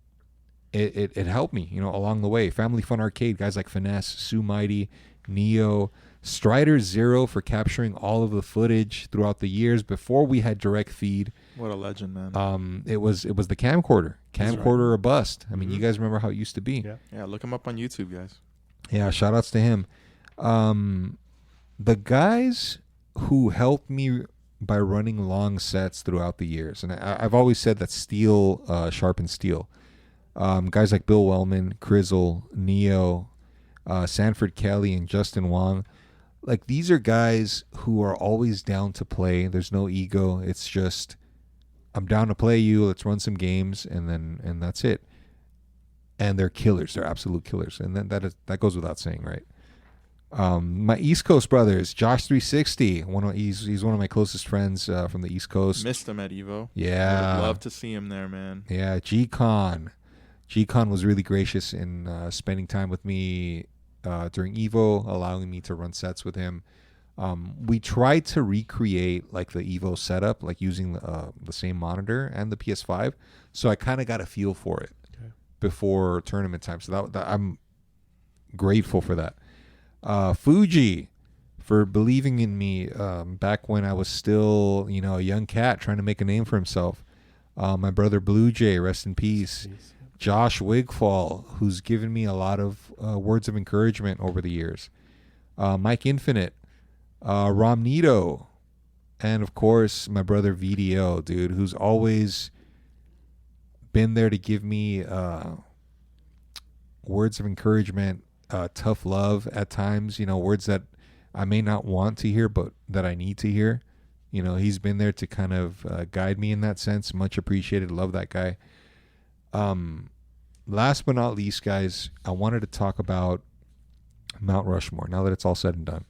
it helped me, along the way. Family Fun Arcade, guys like Finesse, Sue Mighty, Neo, Strider Zero for capturing all of the footage throughout the years before we had direct feed. What a legend, man. It was the camcorder or bust. I mean, you guys remember how it used to be. Yeah, look him up on YouTube, guys. Yeah, shout outs to him. The guys who helped me by running long sets throughout the years, and I've always said that steel sharpens steel. Guys like Bill Wellman, Crizzle, Neo, Sanford Kelly, and Justin Wong. Like, these are guys who are always down to play. There's no ego. It's just, I'm down to play you. Let's run some games, and that's it. And they're killers. They're absolute killers. And then that goes without saying, right? My East Coast brothers, Josh 360. He's one of my closest friends from the East Coast. Missed him at Evo. Yeah. Would love to see him there, man. Yeah, G-Con. G-Con was really gracious in spending time with me during Evo, allowing me to run sets with him. We tried to recreate like the Evo setup, like using the same monitor and the PS5. So I kind of got a feel for it before tournament time. So that I'm grateful for that. Fuji for believing in me back when I was still, a young cat trying to make a name for himself. My brother Blue Jay, rest in peace. Josh Wigfall, who's given me a lot of words of encouragement over the years. Mike Infinite, Romnito, and of course my brother VDO, dude, who's always been there to give me words of encouragement, tough love at times, words that I may not want to hear, but that I need to hear. He's been there to kind of guide me in that sense. Much appreciated. Love that guy. Last but not least, guys, I wanted to talk about Mount Rushmore now that it's all said and done.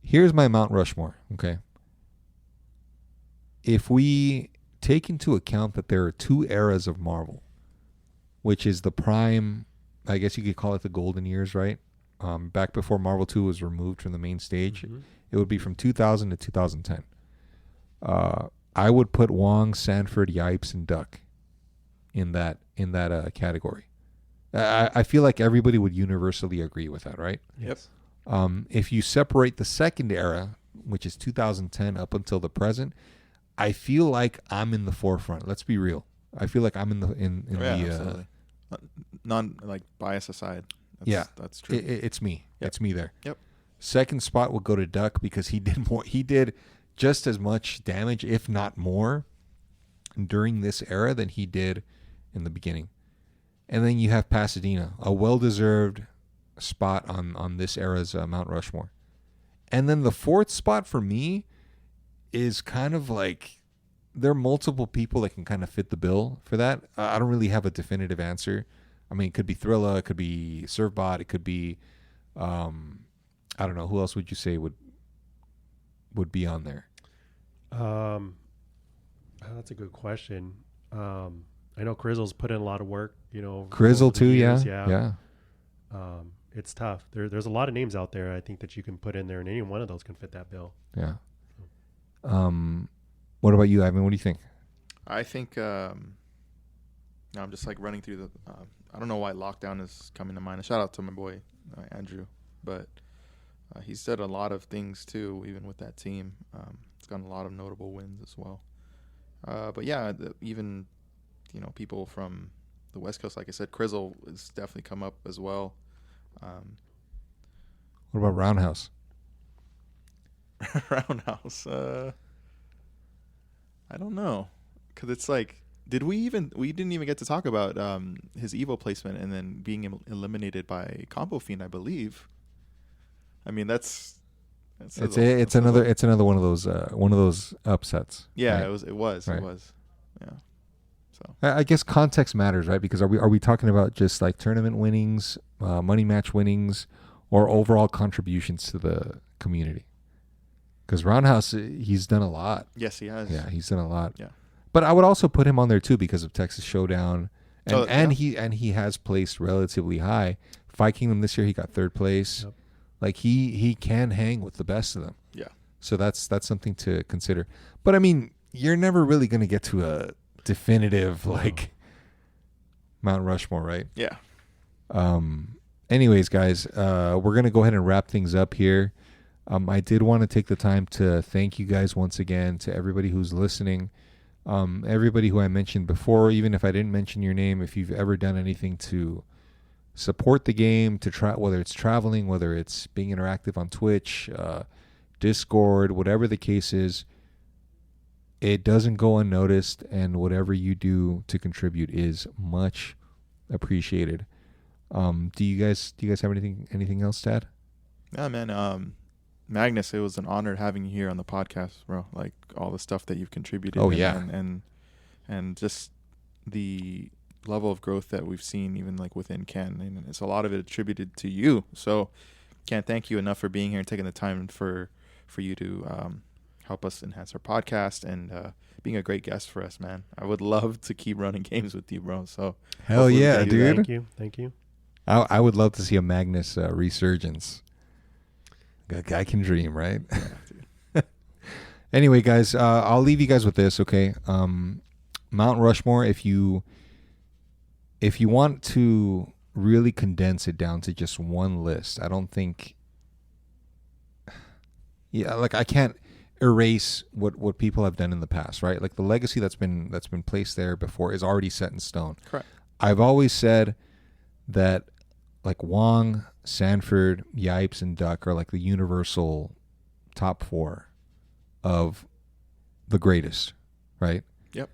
Here's my Mount Rushmore, okay? If we take into account that there are two eras of Marvel, which is the prime, I guess you could call it the golden years, right? Back before Marvel 2 was removed from the main stage, it would be from 2000 to 2010. I would put Wong, Sanford, Yipes, and Duck in that category. I feel like everybody would universally agree with that, right? Yes. If you separate the second era, which is 2010 up until the present, I feel like I'm in the forefront. Let's be real. I feel like I'm in absolutely. Non like bias aside. That's true. It's me. Yep. It's me there. Yep. Second spot will go to Duck because he did more. He did just as much damage, if not more, during this era than he did in the beginning. And then you have Pasadena, a well-deserved spot on this era's Mount Rushmore. And then the fourth spot for me is kind of like, there are multiple people that can kind of fit the bill for that. I don't really have a definitive answer. I mean, it could be Thrilla, it could be Servbot, it could be, I don't know, who else would you say would be on there? That's a good question. I know Crizzle's put in a lot of work, Crizzle too, years. yeah. It's tough. There's a lot of names out there, I think, that you can put in there, and any one of those can fit that bill. Yeah. What about you, Ivan? What do you think? I think I'm just like running through the. I don't know why Lockdown is coming to mind. A shout out to my boy Andrew, but he's done a lot of things too, even with that team. It's gotten a lot of notable wins as well. But yeah, even people from the West Coast, like I said, Crizzle has definitely come up as well. What about Roundhouse? Roundhouse. I don't know, because it's like, we didn't even get to talk about his Evo placement and then being eliminated by Combo Fiend, I believe. I mean, it's another one of those upsets. Yeah, right? it was. Right. Yeah. So I guess context matters, right? Because are we talking about just like tournament winnings, money match winnings, or overall contributions to the community? Because Roundhouse, he's done a lot. Yes, he has. Yeah, he's done a lot. Yeah. But I would also put him on there too because of Texas Showdown, and yeah. he has placed relatively high. Fight Kingdom this year, he got third place. Yep. Like he can hang with the best of them. Yeah. So that's something to consider. But I mean, you're never really going to get to a definitive like Mount Rushmore, right? Yeah. Anyways, guys, we're going to go ahead and wrap things up here. I did want to take the time to thank you guys once again, to everybody who's listening. Everybody who I mentioned before, even if I didn't mention your name, if you've ever done anything to support the game, to try, whether it's traveling, whether it's being interactive on Twitch, Discord, whatever the case is, it doesn't go unnoticed, and whatever you do to contribute is much appreciated. Do you guys have anything else to add? Yeah, man. Magnus, it was an honor having you here on the podcast, bro. Like all the stuff that you've contributed. Oh, yeah. And just the level of growth that we've seen, even like within Ken, and it's a lot of it attributed to you. So can't thank you enough for being here and taking the time for you to help us enhance our podcast and being a great guest for us, man. I would love to keep running games with you, bro. So hell yeah, dude. Thank you. I would love to see a Magnus resurgence. A guy can dream, right? Yeah, Anyway, guys, I'll leave you guys with this, okay? Mount Rushmore, if you want to really condense it down to just one list, I don't think... Yeah, like I can't erase what people have done in the past, right? Like the legacy that's been placed there before is already set in stone. correct. I've always said that like Wong, Sanford, Yipes, and Duck are like the universal top 4 of the greatest, right? Yep.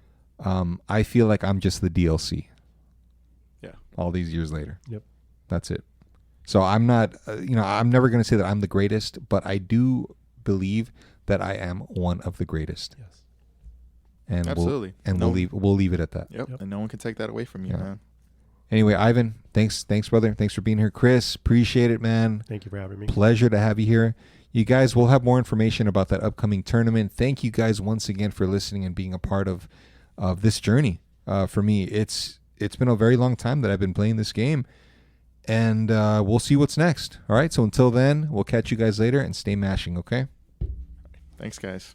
I feel like I'm just the DLC. Yeah. All these years later. Yep. That's it. So I'm not, I'm never going to say that I'm the greatest, but I do believe that I am one of the greatest. Yes. And Absolutely. we'll leave it at that. Yep. And no one can take that away from you, Yeah. man. Anyway, Ivan, thanks, brother. Thanks for being here. Chris, appreciate it, man. Thank you for having me. Pleasure to have you here. You guys will have more information about that upcoming tournament. Thank you guys once again for listening and being a part of this journey. For me, it's been a very long time that I've been playing this game, and we'll see what's next. All right, so until then, we'll catch you guys later and stay mashing, okay? Thanks, guys.